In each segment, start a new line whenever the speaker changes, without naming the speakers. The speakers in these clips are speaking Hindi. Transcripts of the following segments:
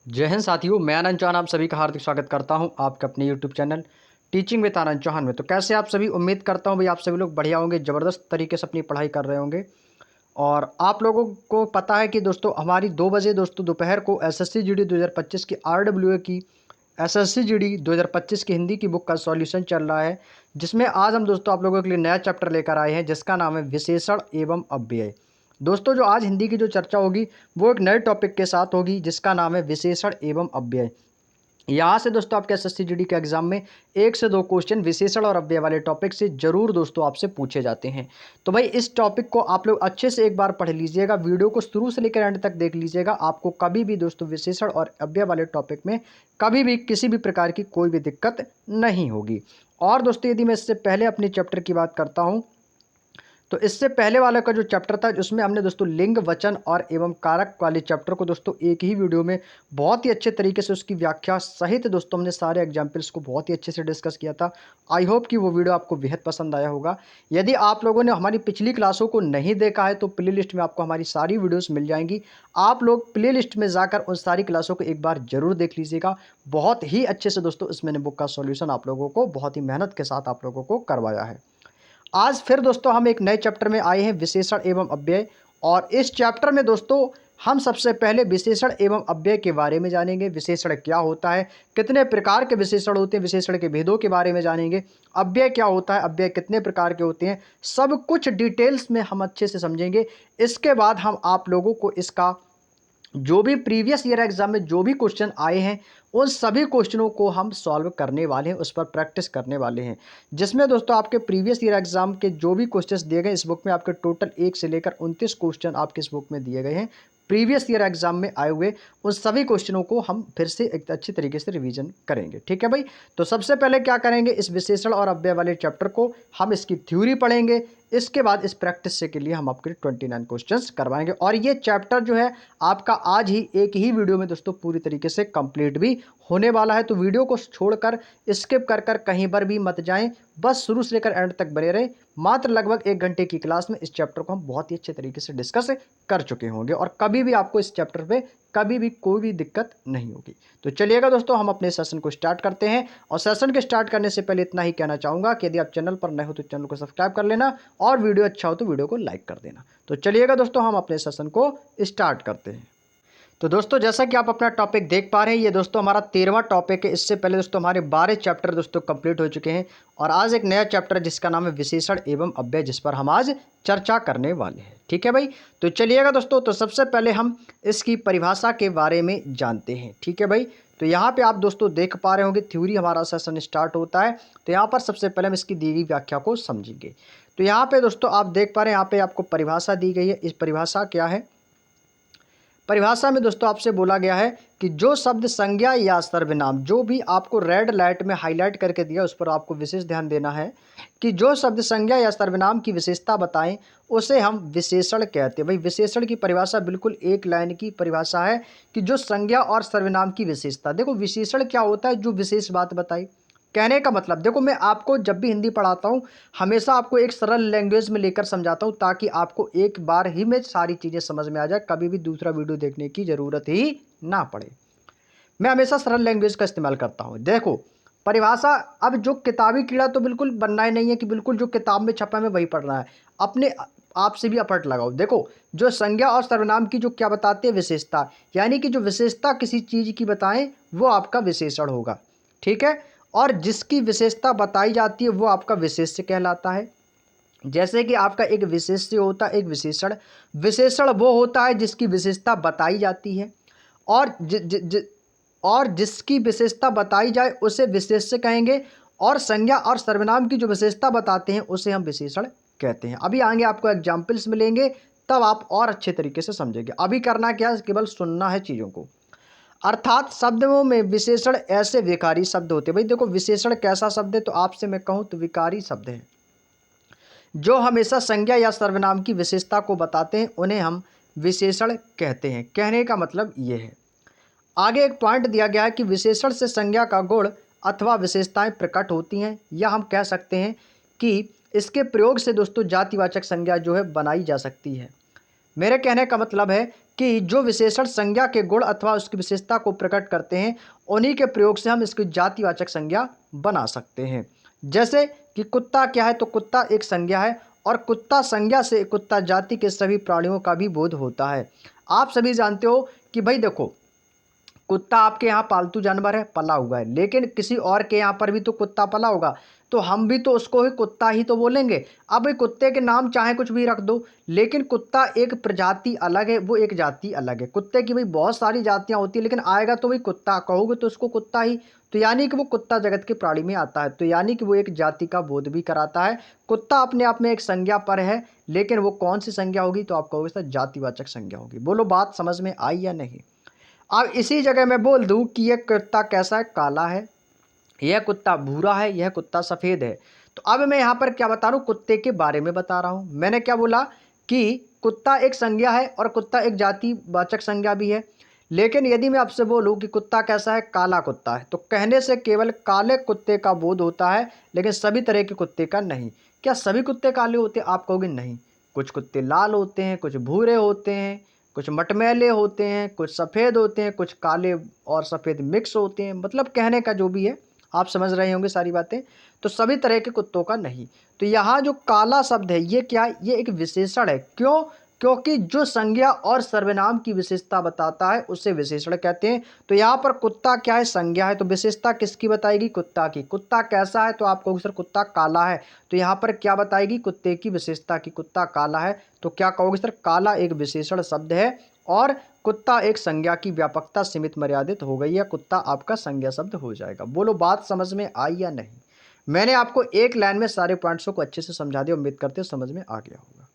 जय हिंद साथियों, मैं आनंद चौहान आप सभी का हार्दिक स्वागत करता हूं आपके अपने यूट्यूब चैनल टीचिंग विद आनंद चौहान में। तो कैसे आप सभी, उम्मीद करता हूं भाई आप सभी लोग बढ़िया होंगे, ज़बरदस्त तरीके से अपनी पढ़ाई कर रहे होंगे। और आप लोगों को पता है कि दोस्तों हमारी 2 बजे दोस्तों दोपहर को एसएससी जीडी 2025 की आरडब्ल्यूए की एसएससी जीडी 2025 की हिंदी की बुक का सॉल्यूशन चल रहा है, जिसमें आज हम दोस्तों आप लोगों के लिए नया चैप्टर लेकर आए हैं जिसका नाम है विशेषण एवं अव्यय। दोस्तों जो आज हिंदी की जो चर्चा होगी वो एक नए टॉपिक के साथ होगी जिसका नाम है विशेषण एवं अव्यय। यहाँ से दोस्तों आपके एसएससी जीडी के एग्जाम में 1 से 2 क्वेश्चन विशेषण और अव्यय वाले टॉपिक से जरूर दोस्तों आपसे पूछे जाते हैं। तो भाई इस टॉपिक को आप लोग अच्छे से एक बार पढ़ लीजिएगा, वीडियो को शुरू से लेकर एंड तक देख लीजिएगा। आपको कभी भी दोस्तों विशेषण और अव्यय वाले टॉपिक में कभी भी किसी भी प्रकार की कोई भी दिक्कत नहीं होगी। और दोस्तों यदि मैं इससे पहले अपने चैप्टर की बात करता हूँ, तो इससे पहले वाला का जो चैप्टर था उसमें हमने दोस्तों लिंग वचन और एवं कारक वाले चैप्टर को दोस्तों एक ही वीडियो में बहुत ही अच्छे तरीके से उसकी व्याख्या सहित दोस्तों हमने सारे एग्जाम्पल्स को बहुत ही अच्छे से डिस्कस किया था। आई होप कि वो वीडियो आपको बेहद पसंद आया होगा। यदि आप लोगों ने हमारी पिछली क्लासों को नहीं देखा है तो प्ले लिस्ट में आपको हमारी सारी वीडियोज़ मिल जाएंगी। आप लोग प्ले लिस्ट में जाकर उन सारी क्लासों को एक बार जरूर देख लीजिएगा। बहुत ही अच्छे से दोस्तों इस मैंने बुक का सॉल्यूशन आप लोगों को बहुत ही मेहनत के साथ आप लोगों को करवाया है। आज फिर दोस्तों हम एक नए चैप्टर में आए हैं विशेषण एवं अव्यय। और इस चैप्टर में दोस्तों हम सबसे पहले विशेषण एवं अव्यय के बारे में जानेंगे। विशेषण क्या होता है, कितने प्रकार के विशेषण होते हैं, विशेषण के भेदों के बारे में जानेंगे। अव्यय क्या होता है, अव्यय कितने प्रकार के होते हैं, सब कुछ डिटेल्स में हम अच्छे से समझेंगे। इसके बाद हम आप लोगों को इसका जो भी प्रीवियस ईयर एग्जाम में जो भी क्वेश्चन आए हैं उन सभी क्वेश्चनों को हम सॉल्व करने वाले हैं, उस पर प्रैक्टिस करने वाले हैं। जिसमें दोस्तों आपके प्रीवियस ईयर एग्जाम के जो भी क्वेश्चंस दिए गए इस बुक में, आपके टोटल 1 से लेकर 29 क्वेश्चन आपके इस बुक में दिए गए हैं प्रीवियस ईयर एग्जाम में आए हुए। उन सभी क्वेश्चनों को हम फिर से एक अच्छी तरीके से रिवीजन करेंगे, ठीक है भाई। तो सबसे पहले क्या करेंगे, इस विशेषण और अव्यय वाले चैप्टर को हम इसकी थ्योरी पढ़ेंगे। इसके बाद इस प्रैक्टिस से के लिए हम आपके 29 क्वेश्चंस करवाएंगे। और ये चैप्टर जो है आपका आज ही एक ही वीडियो में दोस्तों पूरी तरीके से कंप्लीट भी होने वाला है। तो वीडियो को छोड़कर स्किप कर कर कहीं पर भी मत जाएं, बस शुरू से लेकर एंड तक बने रहें। मात्र लगभग 1 घंटे की क्लास में इस चैप्टर को हम बहुत ही अच्छे तरीके से डिस्कस कर चुके होंगे और कभी भी आपको इस चैप्टर पे कभी भी कोई भी दिक्कत नहीं होगी। तो चलिएगा दोस्तों हम अपने सेशन को स्टार्ट करते हैं। और सेशन के स्टार्ट करने से पहले इतना ही कहना चाहूँगा कि यदि आप चैनल पर नए हो तो चैनल को सब्सक्राइब कर लेना और वीडियो अच्छा हो तो वीडियो को लाइक कर देना। तो चलिएगा दोस्तों हम अपने सेशन को स्टार्ट करते हैं। तो दोस्तों जैसा कि आप अपना टॉपिक देख पा रहे हैं, ये दोस्तों हमारा 13वां टॉपिक है। इससे पहले दोस्तों हमारे 12 चैप्टर दोस्तों कंप्लीट हो चुके हैं और आज एक नया चैप्टर है जिसका नाम है विशेषण एवं अव्यय, जिस पर हम आज चर्चा करने वाले हैं, ठीक है भाई। तो चलिएगा दोस्तों, तो सबसे पहले हम इसकी परिभाषा के बारे में जानते हैं, ठीक है भाई। तो यहाँ पे आप दोस्तों देख पा रहे होंगे थ्योरी हमारा सेशन स्टार्ट होता है। तो यहाँ पर सबसे पहले हम इसकी दी गई व्याख्या को समझेंगे। तो यहाँ पे दोस्तों आप देख पा रहे हैं, यहाँ पे आपको परिभाषा दी गई है। इस परिभाषा क्या है, परिभाषा में दोस्तों आपसे बोला गया है कि जो शब्द संज्ञा या सर्वनाम, जो भी आपको रेड लाइट में हाईलाइट करके दिया उस पर आपको विशेष ध्यान देना है कि जो शब्द संज्ञा या सर्वनाम की विशेषता बताएं उसे हम विशेषण कहते हैं। भाई विशेषण की परिभाषा बिल्कुल एक लाइन की परिभाषा है कि जो संज्ञा और सर्वनाम की विशेषता। देखो विशेषण क्या होता है, जो विशेष बात बताई। कहने का मतलब देखो, मैं आपको जब भी हिंदी पढ़ाता हूँ हमेशा आपको एक सरल लैंग्वेज में लेकर समझाता हूँ ताकि आपको एक बार ही में सारी चीज़ें समझ में आ जाए, कभी भी दूसरा वीडियो देखने की ज़रूरत ही ना पड़े। मैं हमेशा सरल लैंग्वेज का इस्तेमाल करता हूँ। देखो परिभाषा, अब जो किताबी कीड़ा तो बिल्कुल बनना ही नहीं है कि बिल्कुल जो किताब में छपा है वही पढ़ना है, अपने आप से भी एफर्ट लगाओ। देखो जो संज्ञा और सर्वनाम की जो क्या बताते हैं, विशेषता, यानी कि जो विशेषता किसी चीज़ की बताएं वो आपका विशेषण होगा, ठीक है। और जिसकी विशेषता बताई जाती है वो आपका विशेष्य कहलाता है। जैसे कि आपका एक विशेष्य होता है, एक विशेषण। विशेषण वो होता है जिसकी विशेषता बताई जाती है और और जिसकी विशेषता बताई जाए उसे विशेष्य कहेंगे। और संज्ञा और सर्वनाम की जो विशेषता बताते हैं उसे हम विशेषण कहते हैं। अभी आगे आपको एग्जाम्पल्स मिलेंगे तब आप और अच्छे तरीके से समझेंगे। अभी करना क्या है, केवल सुनना है चीज़ों को। अर्थात शब्दों में विशेषण ऐसे विकारी शब्द होते हैं। भाई देखो विशेषण कैसा शब्द है, तो आपसे मैं कहूँ तो विकारी शब्द है जो हमेशा संज्ञा या सर्वनाम की विशेषता को बताते हैं, उन्हें हम विशेषण कहते हैं। कहने का मतलब ये है। आगे एक पॉइंट दिया गया है कि विशेषण से संज्ञा का गुण अथवा विशेषताएं प्रकट होती हैं, या हम कह सकते हैं कि इसके प्रयोग से दोस्तों जातिवाचक संज्ञा जो है बनाई जा सकती है। मेरे कहने का मतलब है कि जो विशेषण संज्ञा के गुण अथवा उसकी विशेषता को प्रकट करते हैं, उन्हीं के प्रयोग से हम इसकी जातिवाचक संज्ञा बना सकते हैं। जैसे कि कुत्ता क्या है, तो कुत्ता एक संज्ञा है और कुत्ता संज्ञा से कुत्ता जाति के सभी प्राणियों का भी बोध होता है। आप सभी जानते हो कि भाई देखो, कुत्ता आपके यहाँ पालतू जानवर है, पला हुआ है, लेकिन किसी और के यहाँ पर भी तो कुत्ता पला होगा, तो हम भी तो उसको ही कुत्ता ही तो बोलेंगे। अब भाई कुत्ते के नाम चाहे कुछ भी रख दो, लेकिन कुत्ता एक प्रजाति अलग है, वो एक जाति अलग है। कुत्ते की भाई बहुत सारी जातियाँ होती है, लेकिन आएगा तो भाई कुत्ता, कहोगे तो उसको कुत्ता ही, तो यानी कि वो कुत्ता जगत के प्राणी में आता है, तो यानी कि वो एक जाति का बोध भी कराता है। कुत्ता अपने आप में एक संज्ञा पर है, लेकिन वो कौन सी संज्ञा होगी, तो आप कहोगे सर जातिवाचक संज्ञा होगी। बोलो बात समझ में आई या नहीं। अब इसी जगह मैं बोल दूं कि यह कुत्ता कैसा है, काला है, यह कुत्ता भूरा है, यह कुत्ता सफ़ेद है। तो अब मैं यहाँ पर क्या बता रहा हूँ, कुत्ते के बारे में बता रहा हूँ। मैंने क्या बोला कि कुत्ता एक संज्ञा है और कुत्ता एक जातिवाचक संज्ञा भी है। लेकिन यदि मैं आपसे बोलूँ कि कुत्ता कैसा है, काला कुत्ता है, तो कहने से केवल काले कुत्ते का बोध होता है, लेकिन सभी तरह के कुत्ते का नहीं। क्या सभी कुत्ते काले होते हैं? आप कहोगे नहीं, कुछ कुत्ते लाल होते हैं, कुछ भूरे होते हैं, कुछ मटमैले होते हैं, कुछ सफ़ेद होते हैं, कुछ काले और सफ़ेद मिक्स होते हैं। मतलब कहने का जो भी है, आप समझ रहे होंगे सारी बातें। तो सभी तरह के कुत्तों का नहीं। तो यहाँ जो काला शब्द है, ये क्या है, ये एक विशेषण है। क्यों? क्योंकि जो संज्ञा और सर्वनाम की विशेषता बताता है उसे विशेषण कहते हैं। तो यहाँ पर कुत्ता क्या है, संज्ञा है, तो विशेषता किसकी बताएगी, कुत्ता की। कुत्ता कैसा है, तो आप कहोगे सर कुत्ता काला है, तो यहाँ पर क्या बताएगी, कुत्ते की विशेषता की। कुत्ता काला है, तो क्या कहोगे सर काला एक विशेषण शब्द है और कुत्ता एक संज्ञा की व्यापकता सीमित मर्यादित हो गई है, कुत्ता आपका संज्ञा शब्द हो जाएगा। बोलो बात समझ में आई या नहीं। मैंने आपको एक लाइन में सारे पॉइंट्सों को अच्छे से समझा दिया, उम्मीद करते समझ में आ गया होगा।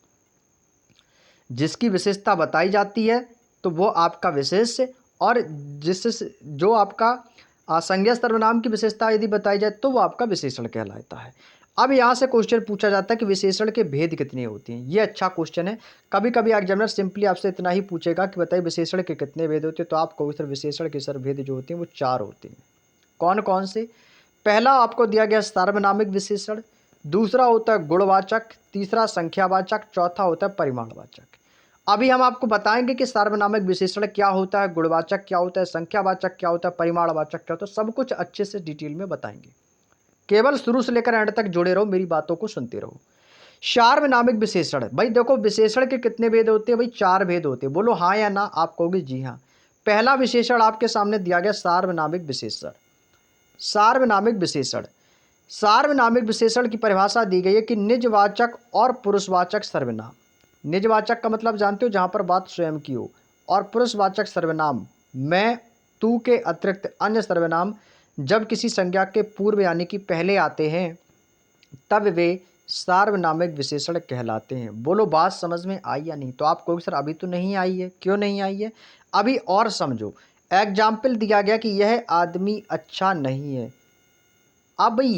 जिसकी विशेषता बताई जाती है तो वो आपका विशेष, और जिससे जो आपका संज्ञा सर्वनाम की विशेषता यदि बताई जाए तो वो आपका विशेषण कहलाता है। अब यहाँ से क्वेश्चन पूछा जाता है कि विशेषण के भेद कितने होते हैं। ये अच्छा क्वेश्चन है। कभी कभी एग्जामिनर सिंपली आपसे इतना ही पूछेगा कि बताइए विशेषण के कितने भेद होते हैं, तो आप कहोगे सर विशेषण के सर भेद जो होते हैं वो 4 होते हैं। कौन कौन से? पहला आपको दिया गया सार्वनामिक विशेषण, दूसरा होता है गुणवाचक, तीसरा संख्यावाचक, चौथा होता है परिमाणवाचक। अभी हम आपको बताएंगे कि सार्वनामिक विशेषण क्या होता है, गुणवाचक क्या होता है, संख्यावाचक क्या होता है, परिमाणवाचक क्या होता है, सब कुछ अच्छे से डिटेल में बताएंगे। केवल शुरू से लेकर एंड तक जुड़े रहो, मेरी बातों को सुनते रहो। सार्वनामिक विशेषण, भाई देखो विशेषण के कितने भेद होते हैं, भाई 4 भेद होते हैं। बोलो हाँ या ना। आप कहोगे जी हाँ। पहला विशेषण आपके सामने दिया गया सार्वनामिक विशेषण। सार्वनामिक विशेषण, सार्वनामिक विशेषण की परिभाषा दी गई है कि निजवाचक और पुरुषवाचक सर्वनाम। निजवाचक का मतलब जानते हो, जहां पर बात स्वयं की हो, और पुरुषवाचक सर्वनाम मैं, तू के अतिरिक्त अन्य सर्वनाम जब किसी संज्ञा के पूर्व यानी कि पहले आते हैं तब वे सार्वनामिक विशेषण कहलाते हैं। बोलो बात समझ में आई या नहीं। तो आप कहोगे सर अभी तो नहीं आई है, क्यों नहीं आई है? अभी और समझो। एग्जाम्पल दिया गया कि यह आदमी अच्छा नहीं है। अब भाई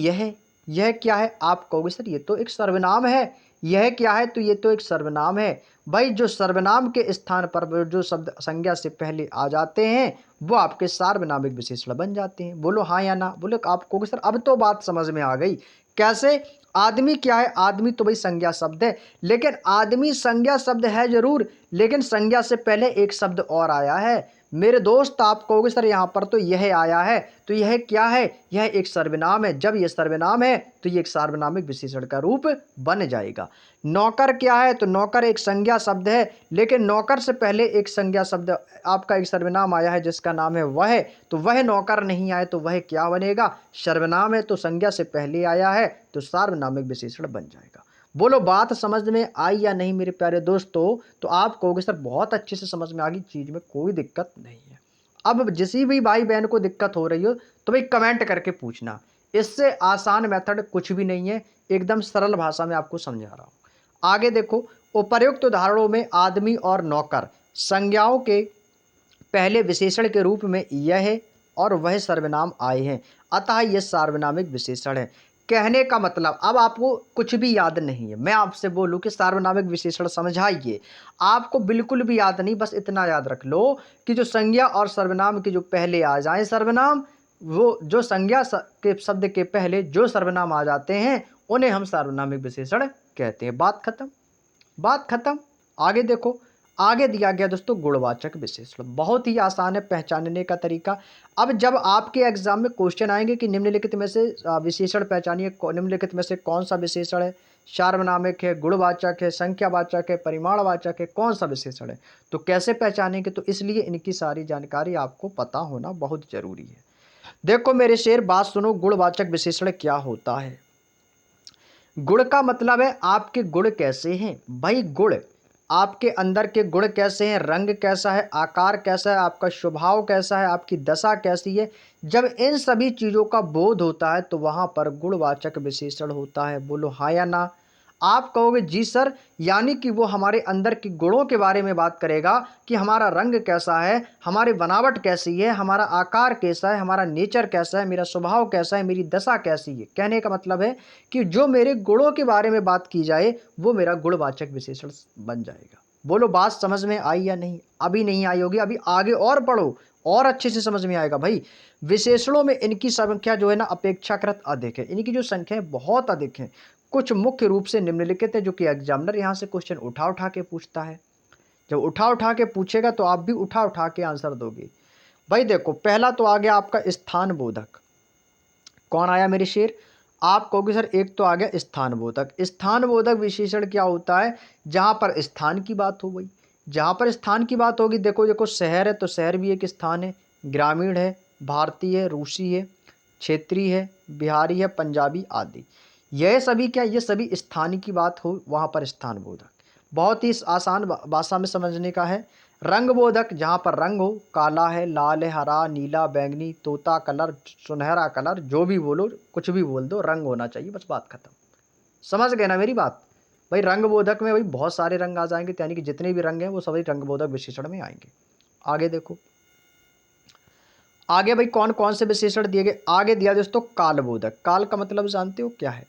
यह क्या है? आप कहोगे सर ये तो एक सर्वनाम है। यह क्या है? तो ये तो एक सर्वनाम है। भाई जो सर्वनाम के स्थान पर जो शब्द संज्ञा से पहले आ जाते हैं वो आपके सार्वनामिक विशेषण बन जाते हैं। बोलो हाँ या ना। बोलो आप कहोगे सर अब तो बात समझ में आ गई। कैसे? आदमी क्या है? आदमी तो भाई संज्ञा शब्द है, लेकिन आदमी संज्ञा शब्द है जरूर, लेकिन संज्ञा से पहले एक शब्द और आया है मेरे दोस्त। आप कहोगे सर यहाँ पर तो यह आया है, तो यह क्या है? यह एक सर्वनाम है। जब यह सर्वनाम है तो यह एक सार्वनामिक विशेषण का रूप बन जाएगा। नौकर क्या है? तो नौकर एक संज्ञा शब्द है, लेकिन नौकर से पहले एक संज्ञा शब्द आपका एक सर्वनाम आया है जिसका नाम है वह, तो वह नौकर नहीं आए तो वह क्या बनेगा? सर्वनाम है, तो संज्ञा से पहले आया है तो सार्वनामिक विशेषण बन जाएगा। बोलो बात समझ में आई या नहीं मेरे प्यारे दोस्तों। तो आप कहोगे सर बहुत अच्छे से समझ में आ गई, चीज़ में कोई दिक्कत नहीं है। अब जिसी भी भाई बहन को दिक्कत हो रही हो तो भाई कमेंट करके पूछना। इससे आसान मेथड कुछ भी नहीं है, एकदम सरल भाषा में आपको समझा रहा हूँ। आगे देखो, उपर्युक्त उदाहरणों में आदमी और नौकर संज्ञाओं के पहले विशेषण के रूप में यह और वह सर्वनाम आए हैं, अतः यह सार्वनामिक विशेषण है। कहने का मतलब, अब आपको कुछ भी याद नहीं है, मैं आपसे बोलूं कि सार्वनामिक विशेषण समझाइए, आपको बिल्कुल भी याद नहीं, बस इतना याद रख लो कि जो संज्ञा और सर्वनाम के जो पहले आ जाए सर्वनाम, वो जो संज्ञा के शब्द के पहले जो सर्वनाम आ जाते हैं उन्हें हम सार्वनामिक विशेषण कहते हैं। बात खत्म, बात खत्म। आगे देखो, आगे दिया गया दोस्तों गुणवाचक विशेषण, बहुत ही आसान है पहचानने का तरीका। अब जब आपके एग्जाम में क्वेश्चन आएंगे कि निम्नलिखित में से विशेषण पहचानिए, निम्नलिखित में से कौन सा विशेषण है, सार्वनामिक है, गुणवाचक है, संख्यावाचक है, परिमाणवाचक है, कौन सा विशेषण है, तो कैसे पहचानेंगे। तो इसलिए इनकी सारी जानकारी आपको पता होना बहुत जरूरी है। देखो मेरे शेर, बात सुनो, गुणवाचक विशेषण क्या होता है। गुण का मतलब है आपके गुण कैसे हैं भाई। गुण, आपके अंदर के गुण कैसे हैं, रंग कैसा है, आकार कैसा है, आपका स्वभाव कैसा है, आपकी दशा कैसी है। जब इन सभी चीज़ों का बोध होता है तो वहाँ पर गुणवाचक विशेषण होता है। बोलो हाँ या ना। आप कहोगे जी सर, यानी कि वो हमारे अंदर के गुणों के बारे में बात करेगा कि हमारा रंग कैसा है, हमारी बनावट कैसी है, हमारा आकार कैसा है, हमारा नेचर कैसा है, मेरा स्वभाव कैसा है, मेरी दशा कैसी है। कहने का मतलब है कि जो मेरे गुणों के बारे में बात की जाए वो मेरा गुणवाचक विशेषण बन जाएगा। बोलो बात समझ में आई या नहीं। अभी नहीं आई होगी, अभी आगे और पढ़ो और अच्छे से समझ में आएगा भाई। विशेषणों में इनकी संख्या जो है ना अपेक्षाकृत अधिक है, इनकी जो संख्या है बहुत अधिक है। कुछ मुख्य रूप से निम्नलिखित है जो कि एग्जामिनर यहाँ से क्वेश्चन उठा उठा के पूछता है। जब उठा उठा के पूछेगा तो आप भी उठा उठा के आंसर दोगे भाई। देखो पहला तो आ गया आपका स्थान बोधक। कौन आया मेरे शेर, आप कहोगे सर एक तो आ गया स्थान बोधक। स्थान बोधक विशेषण क्या होता है, जहां पर स्थान की बात हो गई। जहां पर स्थान की बात होगी, देखो देखो शहर है तो शहर भी एक स्थान है, ग्रामीण है, भारतीय है, रूसी है, क्षेत्रीय है, बिहारी है, पंजाबी आदि। यह सभी क्या, ये सभी स्थान की बात हो, वहां पर स्थान बोधक। बहुत ही आसान भाषा में समझने का है। रंग बोधक, जहाँ पर रंग हो, काला है, लाल है, हरा, नीला, बैंगनी, तोता कलर, सुनहरा कलर, जो भी बोलो, कुछ भी बोल दो, रंग होना चाहिए, बस बात खत्म। समझ गए ना मेरी बात भाई। रंग बोधक में भाई बहुत सारे रंग आ जाएंगे, यानी कि जितने भी रंग हैं वो सभी रंग बोधक विशेषण में आएंगे। आगे देखो, आगे भाई कौन कौन से विशेषण दिए गए। आगे दिया दोस्तों काल बोधक। काल का मतलब जानते हो क्या है,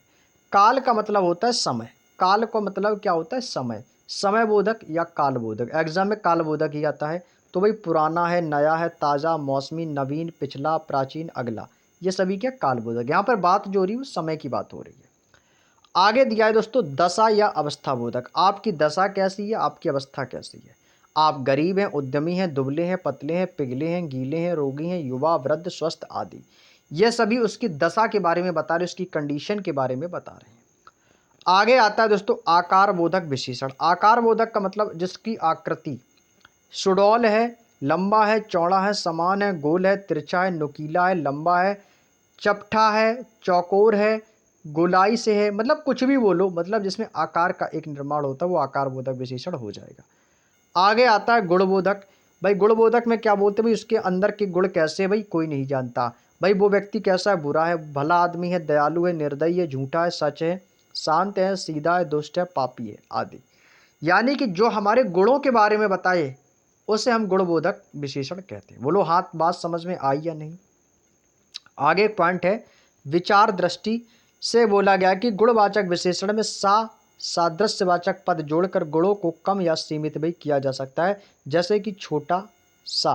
काल का मतलब होता है समय। काल का मतलब क्या होता है, समय। समय बोधक या काल बोधक, एग्जाम में काल बोधक ही आता है। तो भाई पुराना है, नया है, ताज़ा, मौसमी, नवीन, पिछला, प्राचीन, अगला, ये सभी क्या काल बोधक। यहाँ पर बात जो हो रही है वो समय की बात हो रही है। आगे दिया है दोस्तों दशा या अवस्था बोधक। आपकी दशा कैसी है, आपकी अवस्था कैसी है। आप गरीब हैं, उद्यमी हैं, दुबले हैं, पतले हैं, पिघले हैं, गीले हैं, रोगी हैं, युवा, वृद्ध, स्वस्थ आदि। ये सभी उसकी दशा के बारे में बता रहे, उसकी कंडीशन के बारे में बता रहे हैं। आगे आता है दोस्तों आकार बोधक विशेषण। आकार बोधक का मतलब जिसकी आकृति सुडौल है, लंबा है, चौड़ा है, समान है, गोल है, तिरछा है, नुकीला है, लंबा है, चपटा है, चौकोर है, गोलाई से है, मतलब कुछ भी बोलो, मतलब जिसमें आकार का एक निर्माण होता है वो आकार बोधक विशेषण हो जाएगा। आगे आता है गुणबोधक। भाई गुणबोधक में क्या बोलते हैं भाई, उसके अंदर के गुण कैसे, भाई कोई नहीं जानता। भाई वो व्यक्ति कैसा है, बुरा है, भला आदमी है, दयालु है, निर्दयी है, झूठा है, सच है, शांत है, सीधा है, दुष्ट है, पापी है आदि। यानी कि जो हमारे गुणों के बारे में बताए उसे हम गुणबोधक विशेषण कहते हैं। बोलो हाथ बात समझ में आई या नहीं। आगे एक पॉइंट है, विचार दृष्टि से बोला गया कि गुणवाचक विशेषण में सादृश्यवाचक पद जोड़कर गुणों को कम या सीमित भी किया जा सकता है। जैसे कि छोटा सा,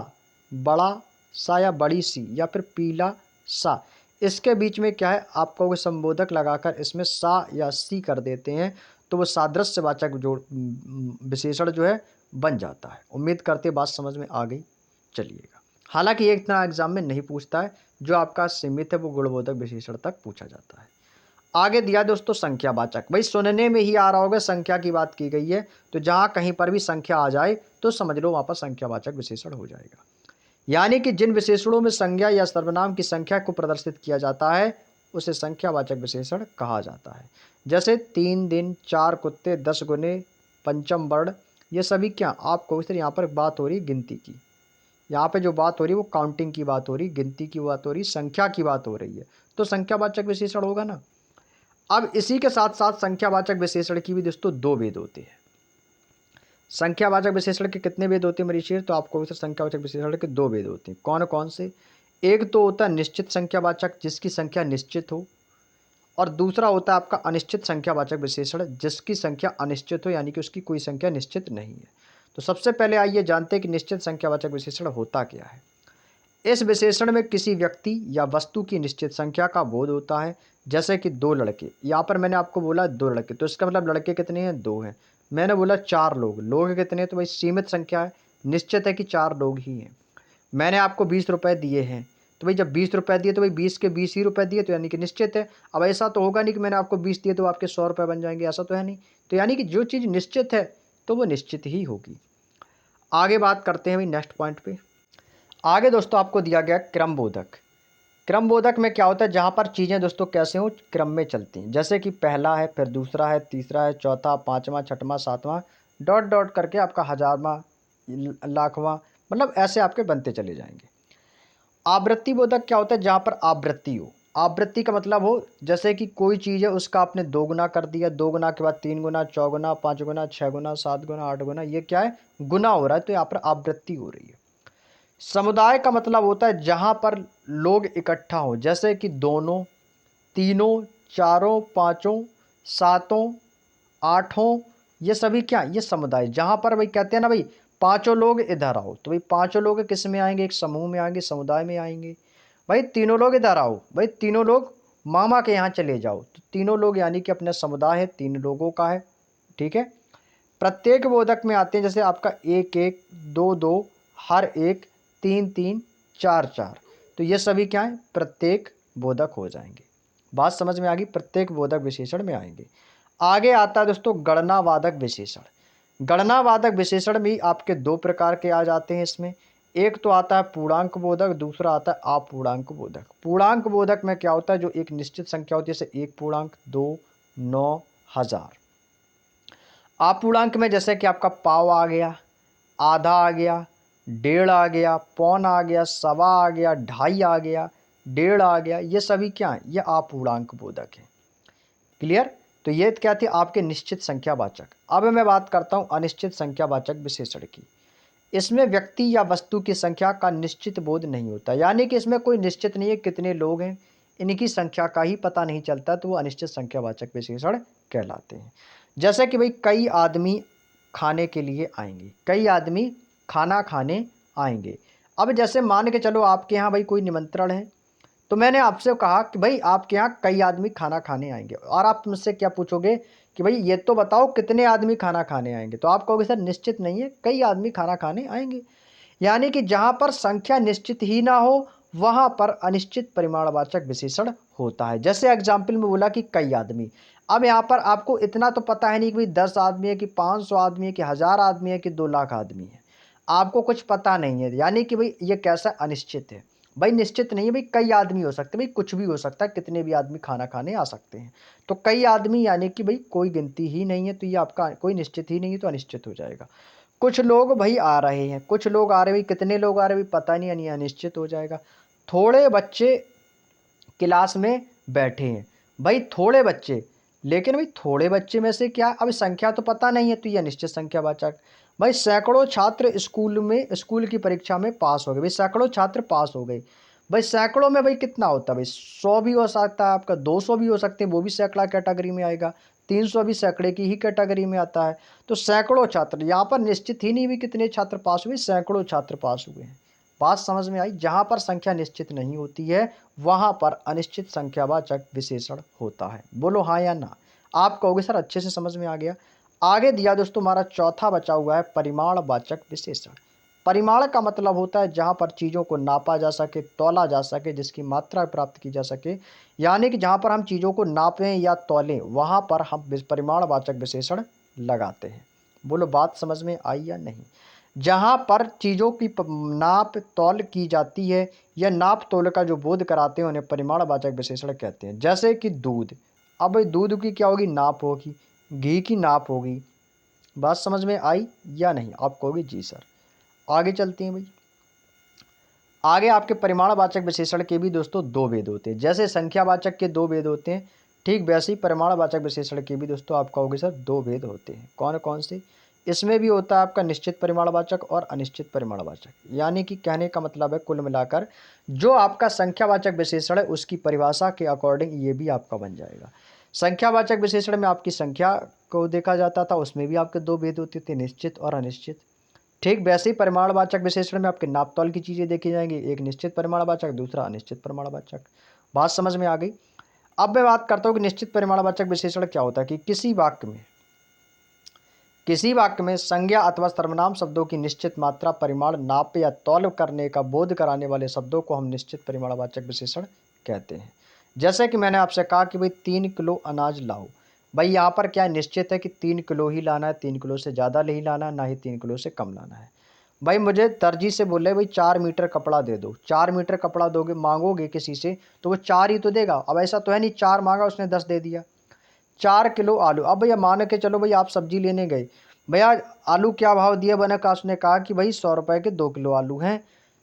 बड़ा सा या बड़ी सी, या फिर पीला सा। इसके बीच में क्या है, आपको संबोधक लगाकर इसमें सा या सी कर देते हैं तो वो सादृश्यवाचक जोड़ विशेषण जो है बन जाता है। उम्मीद करते बात समझ में आ गई। चलिएगा, हालांकि एक इतना एग्जाम में नहीं पूछता है, जो आपका सीमित है वो गुणबोधक विशेषण तक पूछा जाता है। आगे दिया दोस्तों संख्यावाचक। भाई सुनने में ही आ रहा होगा संख्या की बात की गई है, तो जहां कहीं पर भी संख्या आ जाए तो समझ लो वहां पर संख्यावाचक विशेषण हो जाएगा। यानी कि जिन विशेषणों में संज्ञा या सर्वनाम की संख्या को प्रदर्शित किया जाता है उसे संख्यावाचक विशेषण कहा जाता है। जैसे 3 दिन, 4 कुत्ते, 10 गुने, पंचम वर्ण, ये सभी क्या, आपको इस तरह यहाँ पर बात हो रही गिनती की। यहाँ पे जो बात हो रही है वो काउंटिंग की बात हो रही, गिनती की बात हो रही, संख्या की बात हो रही है, तो संख्यावाचक विशेषण होगा ना। अब इसी के साथ साथ संख्यावाचक विशेषण की भी दोस्तों 2 भेद होते हैं। संख्यावाचक विशेषण के कितने भेद होते हैं मेरी शेर, तो आपको संख्यावाचक विशेषण के 2 भेद होते हैं। कौन कौन से, एक तो होता है निश्चित संख्यावाचक जिसकी संख्या निश्चित हो, और दूसरा होता है आपका अनिश्चित संख्यावाचक विशेषण जिसकी संख्या अनिश्चित हो, यानी कि उसकी कोई संख्या निश्चित नहीं है। तो सबसे पहले आइए जानते हैं कि निश्चित संख्यावाचक विशेषण होता क्या है। इस विशेषण में किसी व्यक्ति या वस्तु की निश्चित संख्या का बोध होता है। जैसे कि 2 लड़के, यहाँ पर मैंने आपको बोला 2 लड़के, तो इसका मतलब लड़के कितने हैं, 2 हैं। मैंने बोला 4 लोग, लोग कितने, तो भाई सीमित संख्या है, निश्चित है कि 4 लोग ही हैं। मैंने आपको 20 रुपए दिए हैं, तो भाई जब 20 रुपए दिए तो भाई 20 के 20 ही रुपए दिए, तो यानी कि निश्चित है। अब ऐसा तो होगा नहीं कि मैंने आपको 20 दिए तो आपके 100 रुपए बन जाएंगे, ऐसा तो है नहीं। तो यानी कि जो चीज़ निश्चित है तो वो निश्चित ही होगी। आगे बात करते हैं भाई नेक्स्ट पॉइंट पे। आगे दोस्तों आपको दिया गया क्रमबोधक। क्रमबोधक में क्या होता है, जहाँ पर चीज़ें दोस्तों कैसे हो, क्रम में चलती हैं। जैसे कि पहला है, फिर दूसरा है, तीसरा है, चौथा, पाँचवा, छठवां, सातवां, डॉट डॉट करके आपका हजारवां, लाखवां, मतलब ऐसे आपके बनते चले जाएंगे। आवृत्ति बोधक क्या होता है, जहाँ पर आवृत्ति हो। आवृत्ति का मतलब हो, जैसे कि कोई चीज़ है उसका आपने 2 गुना कर दिया, 2 गुना के बाद 3 गुना, 4 गुना, 5 गुना, 6 गुना, 7 गुना, 8 गुना, ये क्या है, गुना हो रहा है, तो यहाँ पर आवृत्ति हो रही है। समुदाय का मतलब होता है जहाँ पर लोग इकट्ठा हो, जैसे कि दोनों, तीनों, चारों, पाँचों, सातों, आठों, ये सभी क्या, ये समुदाय। जहाँ पर भाई कहते हैं ना भाई, पांचों लोग इधर आओ, तो भाई पांचों लोग किस में आएंगे, एक समूह में आएंगे, समुदाय में आएंगे। भाई तीनों लोग इधर आओ, भाई तीनों लोग मामा के यहाँ चले जाओ, तो तीनों लोग यानी कि अपना समुदाय है, 3 लोगों का है। ठीक है। प्रत्येक बोधक में आते हैं, जैसे आपका 1 1, 2 2, हर एक, 3 3, 4 4, तो ये सभी क्या है, प्रत्येक बोधक हो जाएंगे। बात समझ में आ गई, प्रत्येक बोधक विशेषण में आएंगे। आगे आता है दोस्तों गणनावादक विशेषण। गणनावादक विशेषण भी आपके 2 प्रकार के आ जाते हैं इसमें। एक तो आता है पूर्णांक बोधक, दूसरा आता है अपूर्णांक बोधक। पूर्णांक बोधक में क्या होता है, जो एक निश्चित संख्या होती है, जैसे 1 पूर्णांक, 2, 9, 1000। अपूर्णांक में जैसे कि आपका पाव आ गया, आधा आ गया, डेढ़ आ गया, पौन आ गया, सवा आ गया, ढाई आ गया, डेढ़ आ गया, ये सभी क्या है, ये अपूर्णांक बोधक है। क्लियर। तो ये क्या थी, आपके निश्चित संख्यावाचक। अब मैं बात करता हूँ अनिश्चित संख्यावाचक विशेषण की। इसमें व्यक्ति या वस्तु की संख्या का निश्चित बोध नहीं होता, यानी कि इसमें कोई निश्चित नहीं है कितने लोग हैं, इनकी संख्या का ही पता नहीं चलता, तो वो अनिश्चित संख्यावाचक विशेषण कहलाते हैं। जैसे कि भाई कई आदमी खाने के लिए आएंगे, कई आदमी खाना खाने आएंगे। अब जैसे मान के चलो आपके यहाँ भाई कोई निमंत्रण है, तो मैंने आपसे कहा कि भाई आपके यहाँ कई आदमी खाना खाने आएंगे, और आप मुझसे क्या पूछोगे कि भाई ये तो बताओ कितने आदमी खाना खाने आएंगे, तो आप कहोगे सर निश्चित नहीं है, कई आदमी खाना खाने आएंगे। यानी कि जहाँ पर संख्या निश्चित ही ना हो, वहाँ पर अनिश्चित परिमाणवाचक विशेषण होता है। जैसे एग्जाम्पल में बोला कि कई आदमी, अब यहाँ पर आपको इतना तो पता है नहीं कि भाई 10 आदमी है कि 500 आदमी है कि 1000 आदमी है कि 2 लाख आदमी है, आपको कुछ पता नहीं है, यानी कि भाई ये कैसा अनिश्चित है। भाई निश्चित नहीं है, भाई कई आदमी हो सकते हैं, भाई कुछ भी हो सकता है, कितने भी आदमी खाना खाने आ सकते हैं। तो कई आदमी यानी कि भाई कोई गिनती ही नहीं है, तो ये आपका कोई निश्चित ही नहीं है, तो अनिश्चित हो जाएगा। कुछ लोग भाई आ रहे हैं, कुछ लोग आ रहे हैं, भाई कितने लोग आ रहे हैं भाई पता नहीं, यानी अनिश्चित हो जाएगा। थोड़े बच्चे क्लास में बैठे हैं, भाई थोड़े बच्चे, लेकिन भाई थोड़े बच्चे में से क्या, अब संख्या तो पता नहीं है, तो ये अनिश्चित संख्यावाचक। भाई सैकड़ों छात्र स्कूल की परीक्षा में पास हो गए, भाई सैकड़ों छात्र पास हो गए। भाई सैकड़ों में भाई कितना होता है, भाई 100 भी हो सकता है, आपका 200 भी हो सकते हैं, वो भी सैकड़ा कैटेगरी में आएगा, 300 भी सैकड़े की ही कैटेगरी में आता है। तो सैकड़ों छात्र, यहाँ पर निश्चित ही नहीं भी कितने छात्र पास हुए, सैकड़ों छात्र पास हुए हैं। बात समझ में आई, जहाँ पर संख्या निश्चित नहीं होती है वहाँ पर अनिश्चित संख्यावाचक विशेषण होता है। बोलो हाँ या ना। आप कहोगे सर अच्छे से समझ में आ गया। आगे दिया दोस्तों हमारा चौथा बचा हुआ है परिमाणवाचक विशेषण। परिमाण का मतलब होता है जहाँ पर चीज़ों को नापा जा सके, तौला जा सके, जिसकी मात्रा प्राप्त की जा सके, यानी कि जहाँ पर हम चीज़ों को नापें या तौलें, वहाँ पर हम परिमाणवाचक विशेषण लगाते हैं। बोलो बात समझ में आई या नहीं। जहाँ पर चीज़ों की नाप तौल की जाती है या नाप तौल का जो बोध कराते हैं, उन्हें परिमाणवाचक विशेषण कहते हैं। जैसे कि दूध, अब भाई दूध की क्या होगी, नाप होगी, घी की नाप होगी। बात समझ में आई या नहीं, आप कहोगे जी सर। आगे चलते हैं भाई। आगे आपके परिमाणवाचक विशेषण के भी दोस्तों 2 भेद होते हैं। जैसे संख्यावाचक के 2 भेद होते हैं, ठीक वैसे ही परिमाणवाचक विशेषण के भी दोस्तों आप कहोगे सर 2 भेद होते हैं। कौन कौन से, इसमें भी होता है आपका निश्चित परिमाणवाचक और अनिश्चित परिमाणवाचक। यानी कि कहने का मतलब है कुल मिलाकर जो आपका संख्यावाचक विशेषण है उसकी परिभाषा के अकॉर्डिंग ये भी आपका बन जाएगा। संख्यावाचक विशेषण में आपकी संख्या को देखा जाता था, उसमें भी आपके 2 भेद होते थे, निश्चित और अनिश्चित। ठीक वैसे ही परिमाणवाचक विशेषण में आपके नापतोल की चीज़ें देखी जाएंगी, एक निश्चित परिमाणवाचक, दूसरा अनिश्चित परिमाणवाचक। बात समझ में आ गई। अब मैं बात करता हूँ कि निश्चित परिमाणवाचक विशेषण क्या होता है, कि किसी वाक्य में किसी वाक्य में संज्ञा अथवा सर्वनाम शब्दों की निश्चित मात्रा, परिमाण, नाप या तौल करने का बोध कराने वाले शब्दों को हम निश्चित परिमाणवाचक विशेषण कहते हैं। जैसे कि मैंने आपसे कहा कि भाई 3 किलो अनाज लाओ। भाई यहाँ पर क्या निश्चित है कि 3 किलो ही लाना है, 3 किलो से ज़्यादा नहीं लाना है, ना ही 3 किलो से कम लाना है। भाई मुझे दर्जी से बोले भाई 4 मीटर कपड़ा दे दो, 4 मीटर कपड़ा दोगे, मांगोगे किसी से तो वो 4 ही तो देगा। अब ऐसा तो है नहीं 4 मांगा उसने 10 दे दिया। 4 किलो आलू। अब भैया मान के चलो भाई आप सब्जी लेने गए, भैया आलू क्या भाव दिए, बने का उसने कहा कि भाई 100 रुपये के 2 किलो आलू हैं।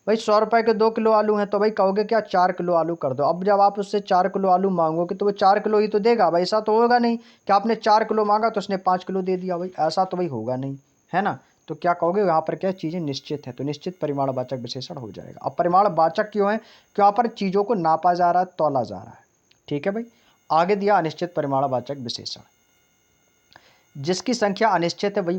भाई 100 रुपये के 2 किलो आलू हैं तो भाई कहोगे क्या 4 किलो आलू कर दो। अब जब आप उससे 4 किलो आलू मांगोगे तो वो 4 किलो ही तो देगा। भाई ऐसा तो होगा नहीं कि आपने 4 किलो मांगा तो उसने 5 किलो दे दिया। भाई ऐसा तो भाई होगा नहीं, है ना। तो क्या कहोगे, यहाँ पर क्या चीज़ें निश्चित है, तो निश्चित परिमाणवाचक विशेषण हो जाएगा। अब परिमाणवाचक क्यों है, क्यों यहाँ पर चीज़ों को नापा जा रहा है, तौला जा रहा है। ठीक है भाई। आगे दिया अनिश्चित परिमाणवाचक विशेषण, जिसकी संख्या अनिश्चित है वही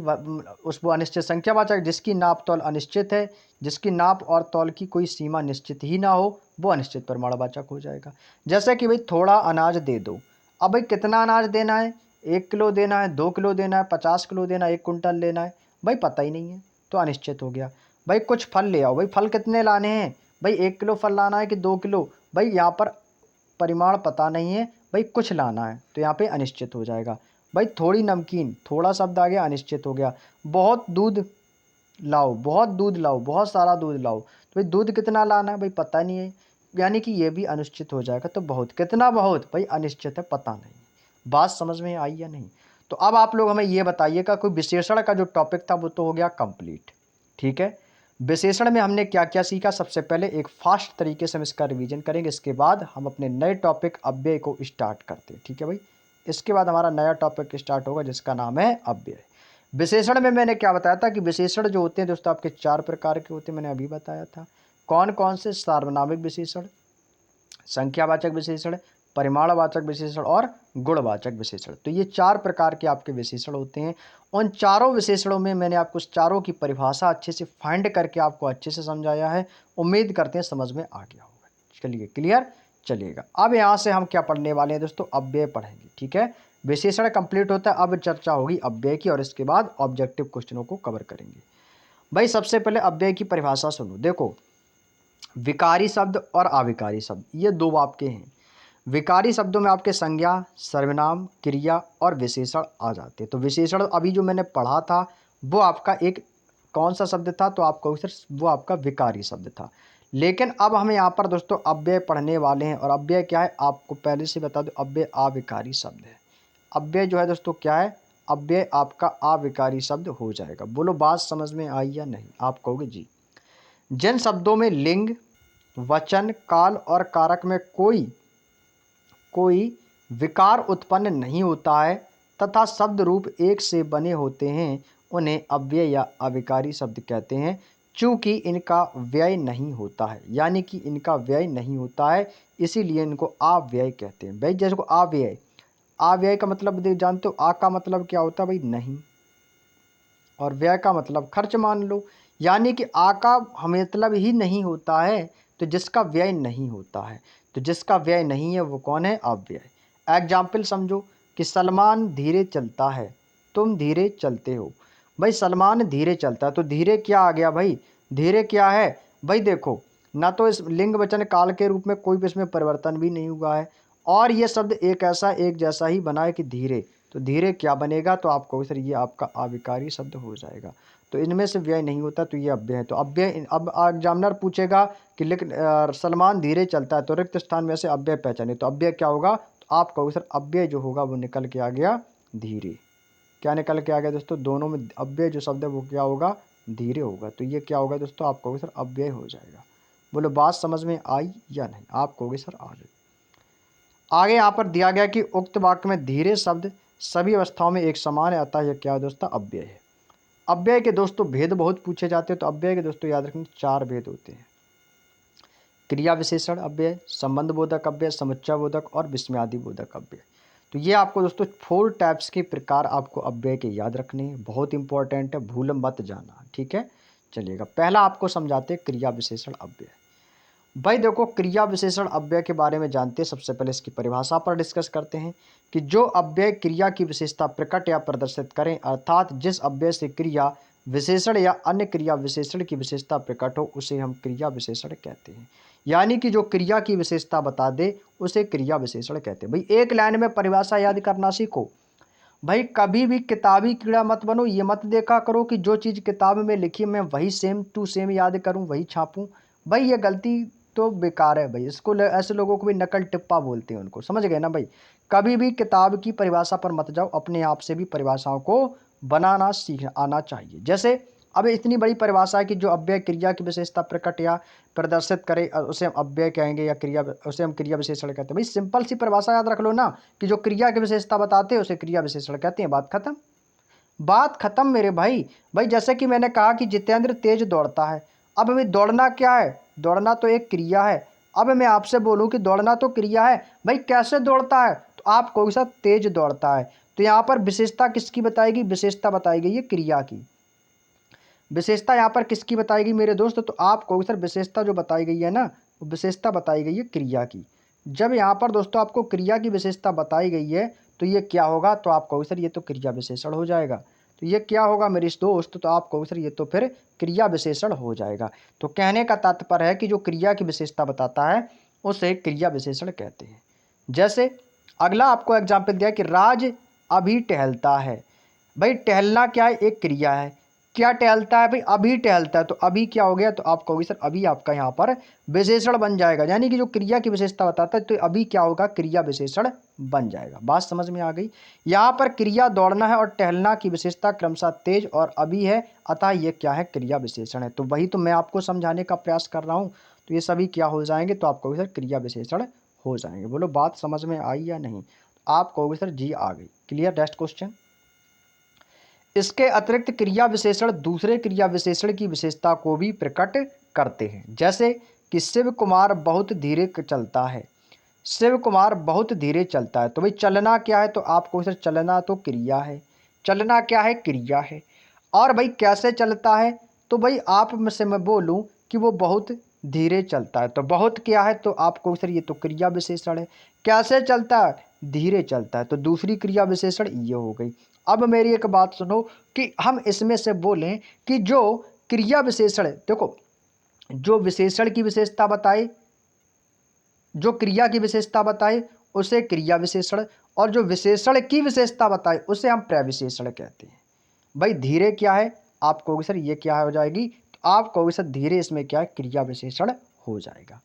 उस वो अनिश्चित संख्यावाचक, जिसकी नाप तौल अनिश्चित है, जिसकी नाप और तौल की कोई सीमा निश्चित ही ना हो, वो अनिश्चित परिमाणवाचक हो जाएगा। जैसे कि भाई थोड़ा अनाज दे दो। अब भाई कितना अनाज देना है, 1 किलो देना है, 2 किलो देना है, 50 किलो देना है, 1 कुंटल लेना है, भाई पता ही नहीं है, तो अनिश्चित हो गया। भाई कुछ फल ले आओ। भाई फल कितने लाने हैं, भाई 1 किलो फल लाना है कि 2 किलो, भाई यहाँ पर परिमाण पता नहीं है, भाई कुछ लाना है, तो यहाँ पे अनिश्चित हो जाएगा। भाई थोड़ी नमकीन, थोड़ा शब्द आ गया, अनिश्चित हो गया। बहुत दूध लाओ, बहुत दूध लाओ, बहुत सारा दूध लाओ, तो भाई दूध कितना लाना है, भाई पता नहीं है, यानी कि ये भी अनिश्चित हो जाएगा। तो बहुत कितना, बहुत भाई अनिश्चित है, पता नहीं। बात समझ में आई या नहीं। तो अब आप लोग हमें ये बताइएगा, कोई विशेषण का जो टॉपिक था वो तो हो गया कंप्लीट। ठीक है। विशेषण में हमने क्या क्या सीखा, सबसे पहले एक फास्ट तरीके से हम इसका रिवीजन करेंगे, इसके बाद हम अपने नए टॉपिक अव्यय को स्टार्ट करते हैं। ठीक है भाई। इसके बाद हमारा नया टॉपिक स्टार्ट होगा जिसका नाम है अव्यय। विशेषण में मैंने क्या बताया था कि विशेषण जो होते हैं दोस्तों आपके 4 प्रकार के होते हैं, मैंने अभी बताया था। कौन कौन से, सार्वनामिक विशेषण, संख्यावाचक विशेषण, परिमाणवाचक विशेषण और गुणवाचक विशेषण। तो ये 4 प्रकार के आपके विशेषण होते हैं। उन चारों विशेषणों में मैंने आपको चारों की परिभाषा अच्छे से फाइंड करके आपको अच्छे से समझाया है। उम्मीद करते हैं समझ में आ गया होगा। चलिए क्लियर, चलिएगा। अब यहाँ से हम क्या पढ़ने वाले हैं दोस्तों, अव्यय पढ़ेंगे। ठीक है। विशेषण कंप्लीट होता है, अब चर्चा होगी अव्यय की, और इसके बाद ऑब्जेक्टिव क्वेश्चनों को कवर करेंगे। भाई सबसे पहले अव्यय की परिभाषा सुनो। देखो, विकारी शब्द और अविकारी शब्द, ये दो आपके हैं। विकारी शब्दों में आपके संज्ञा, सर्वनाम, क्रिया और विशेषण आ जाते हैं। तो विशेषण अभी जो मैंने पढ़ा था वो आपका एक कौन सा शब्द था, तो आपको सर वो आपका विकारी शब्द था। लेकिन अब हम यहाँ पर दोस्तों अव्यय पढ़ने वाले हैं, और अव्यय क्या है आपको पहले से बता दो, अव्यय अविकारी शब्द है। अव्यय जो है दोस्तों क्या है, अव्यय आपका अविकारी शब्द हो जाएगा। बोलो बात समझ में आई या नहीं, आप कहोगे जी। जिन शब्दों में लिंग, वचन, काल और कारक में कोई विकार उत्पन्न नहीं होता है तथा शब्द रूप एक से बने होते हैं, उन्हें अव्यय या अविकारी शब्द कहते हैं। चूँकि इनका व्यय नहीं होता है, यानी कि इनका व्यय नहीं होता है, इसीलिए इनको अव्यय कहते हैं। भाई जैसे को अव्यय, अव्यय का मतलब देख जानते हो, आ का मतलब क्या होता है भाई नहीं, और व्यय का मतलब खर्च मान लो, यानी कि आ का मतलब ही नहीं होता है, तो जिसका व्यय नहीं होता है, तो जिसका व्यय नहीं है वो कौन है, अव्यय। एग्जाम्पल समझो कि सलमान धीरे चलता है, तुम धीरे चलते हो। भाई सलमान धीरे चलता है, तो धीरे क्या आ गया भाई, धीरे क्या है भाई, देखो ना तो इस लिंग वचन काल के रूप में कोई भी इसमें परिवर्तन भी नहीं हुआ है, और ये शब्द एक ऐसा एक जैसा ही बना है कि धीरे, तो धीरे क्या बनेगा, तो आपको सर ये आपका अविकारी शब्द हो जाएगा। तो इनमें से व्यय नहीं होता, तो ये अव्यय है। तो अव्यय, अब एग्जामिनर पूछेगा कि सलमान धीरे चलता है, तो रिक्त स्थान में से अव्यय पहचाने, तो अव्यय क्या होगा, तो आप कहोगे सर अव्यय जो होगा वो निकल के आ गया धीरे। क्या निकल के आ गया दोस्तों, दोनों में अव्यय जो शब्द है वो क्या होगा, धीरे होगा। तो ये क्या होगा दोस्तों, आप कहोगे सर अव्यय हो जाएगा। बोलो बात समझ में आई या नहीं, आप कहोगे सर आ गई। आगे यहाँ पर दिया गया कि उक्त वाक्य में धीरे शब्द सभी अवस्थाओं में एक समान है, अतः यह क्या है दोस्तों, अव्यय है। अव्यय के दोस्तों भेद बहुत पूछे जाते हैं, तो अव्यय के दोस्तों याद रखना 4 भेद होते हैं। क्रिया विशेषण अव्यय, संबंध बोधक अव्यय, समुच्चय बोधक और विस्मयादि बोधक अव्यय। तो ये आपको दोस्तों 4 टाइप्स के प्रकार आपको अव्यय के याद रखने हैं, बहुत इंपॉर्टेंट है, भूल मत जाना। ठीक है। चलिएगा, पहला आपको समझाते हैं क्रिया विशेषण अव्यय। भाई देखो, क्रिया विशेषण अव्यय के बारे में जानते हैं। सबसे पहले इसकी परिभाषा पर डिस्कस करते हैं कि जो अव्यय क्रिया की विशेषता प्रकट या प्रदर्शित करें, अर्थात जिस अव्यय से क्रिया विशेषण या अन्य क्रिया विशेषण की विशेषता प्रकट हो, उसे हम क्रिया विशेषण कहते हैं। यानी कि जो क्रिया की विशेषता बता दे उसे क्रिया विशेषण कहते हैं। भाई एक लाइन में परिभाषा याद करना सीखो। भाई कभी भी किताबी कीड़ा मत बनो। ये मत देखा करो कि जो चीज़ किताब में लिखी मैं वही सेम टू सेम याद करूं, वही छापूं। भाई ये गलती तो बेकार है भाई। इसको ऐसे लोगों को भी नकल टिप्पा बोलते हैं, उनको समझ गए ना भाई। कभी भी किताब की परिभाषा पर मत जाओ, अपने आप से भी परिभाषाओं को बनाना सीखना आना चाहिए। जैसे अब इतनी बड़ी परिभाषा है कि जो अव्यय क्रिया की विशेषता प्रकट या प्रदर्शित करे, उसे हम अव्यय कहेंगे या क्रिया, उसे हम क्रिया विशेषण कहते हैं। भाई सिंपल सी परिभाषा याद रख लो ना कि जो क्रिया की विशेषता बताते हैं उसे क्रिया विशेषण कहते हैं। बात खत्म, बात खत्म मेरे भाई। भाई जैसे कि मैंने कहा कि जितेंद्र तेज दौड़ता है। अब भाई दौड़ना क्या है? दौड़ना तो एक क्रिया है। अब मैं आपसे बोलूं कि दौड़ना तो क्रिया है, भाई कैसे दौड़ता है? तो आप कोई सा तेज दौड़ता है। तो यहाँ पर विशेषता किसकी बताएगी? विशेषता बताई गई है क्रिया की। विशेषता यहाँ पर किसकी बताएगी मेरे दोस्त? तो आप कहोगे सर विशेषता जो बताई गई है ना, वो विशेषता बताई गई है क्रिया की। जब यहाँ पर दोस्तों आपको क्रिया की विशेषता बताई गई है तो ये क्या होगा? तो आप कहोगे सर ये तो क्रिया विशेषण हो जाएगा। तो ये क्या होगा मेरे दोस्त? तो आप कहोगे सर ये तो फिर क्रिया विशेषण हो जाएगा। तो कहने का तात्पर्य है कि जो क्रिया की विशेषता बताता है उसे क्रिया विशेषण कहते हैं। जैसे अगला आपको एग्जाम्पल दिया कि राज अभी टहलता है। भाई टहलना क्या है? एक क्रिया है। क्या टहलता है? भाई अभी टहलता है। तो अभी क्या हो गया? तो आप कहोगे सर अभी आपका यहाँ पर विशेषण बन जाएगा। यानी कि जो क्रिया की विशेषता बताता है तो अभी क्या होगा? क्रिया विशेषण बन जाएगा। बात समझ में आ गई? यहाँ पर क्रिया दौड़ना है और टहलना की विशेषता क्रमशः तेज और अभी है, अतः ये क्या है? क्रिया विशेषण है। तो वही तो मैं आपको समझाने का प्रयास कर रहा हूँ। तो ये सभी क्या हो जाएंगे? तो आप कहोगे सर क्रिया विशेषण हो जाएंगे। बोलो बात समझ में आई या नहीं? आप कहोगे सर जी आ गई। क्लियर? Next question. इसके अतिरिक्त क्रिया विशेषण दूसरे क्रिया विशेषण की विशेषता को भी प्रकट करते हैं। जैसे कि शिव कुमार बहुत धीरे चलता है। शिव कुमार बहुत धीरे चलता है। तो भाई चलना क्या है? तो आपको सर चलना तो क्रिया है। चलना क्या है? क्रिया है। और भाई कैसे चलता है? तो भाई आप में से मैं बोलूं कि वो बहुत धीरे चलता है। तो बहुत क्या है? तो आपको सर ये तो क्रिया विशेषण है। कैसे चलता है? धीरे चलता है। तो दूसरी क्रिया विशेषण ये हो गई। अब मेरी एक बात सुनो कि हम इसमें से बोलें कि जो क्रिया विशेषण है, देखो जो विशेषण की विशेषता बताए, जो क्रिया की विशेषता बताए उसे क्रिया विशेषण, और जो विशेषण की विशेषता बताए उसे हम प्रविशेषण कहते हैं। भाई धीरे क्या है? आप कहोगे सर ये क्या हो जाएगी? तो आप कहोगे सर धीरे इसमें क्या है? क्रिया विशेषण हो जाएगा।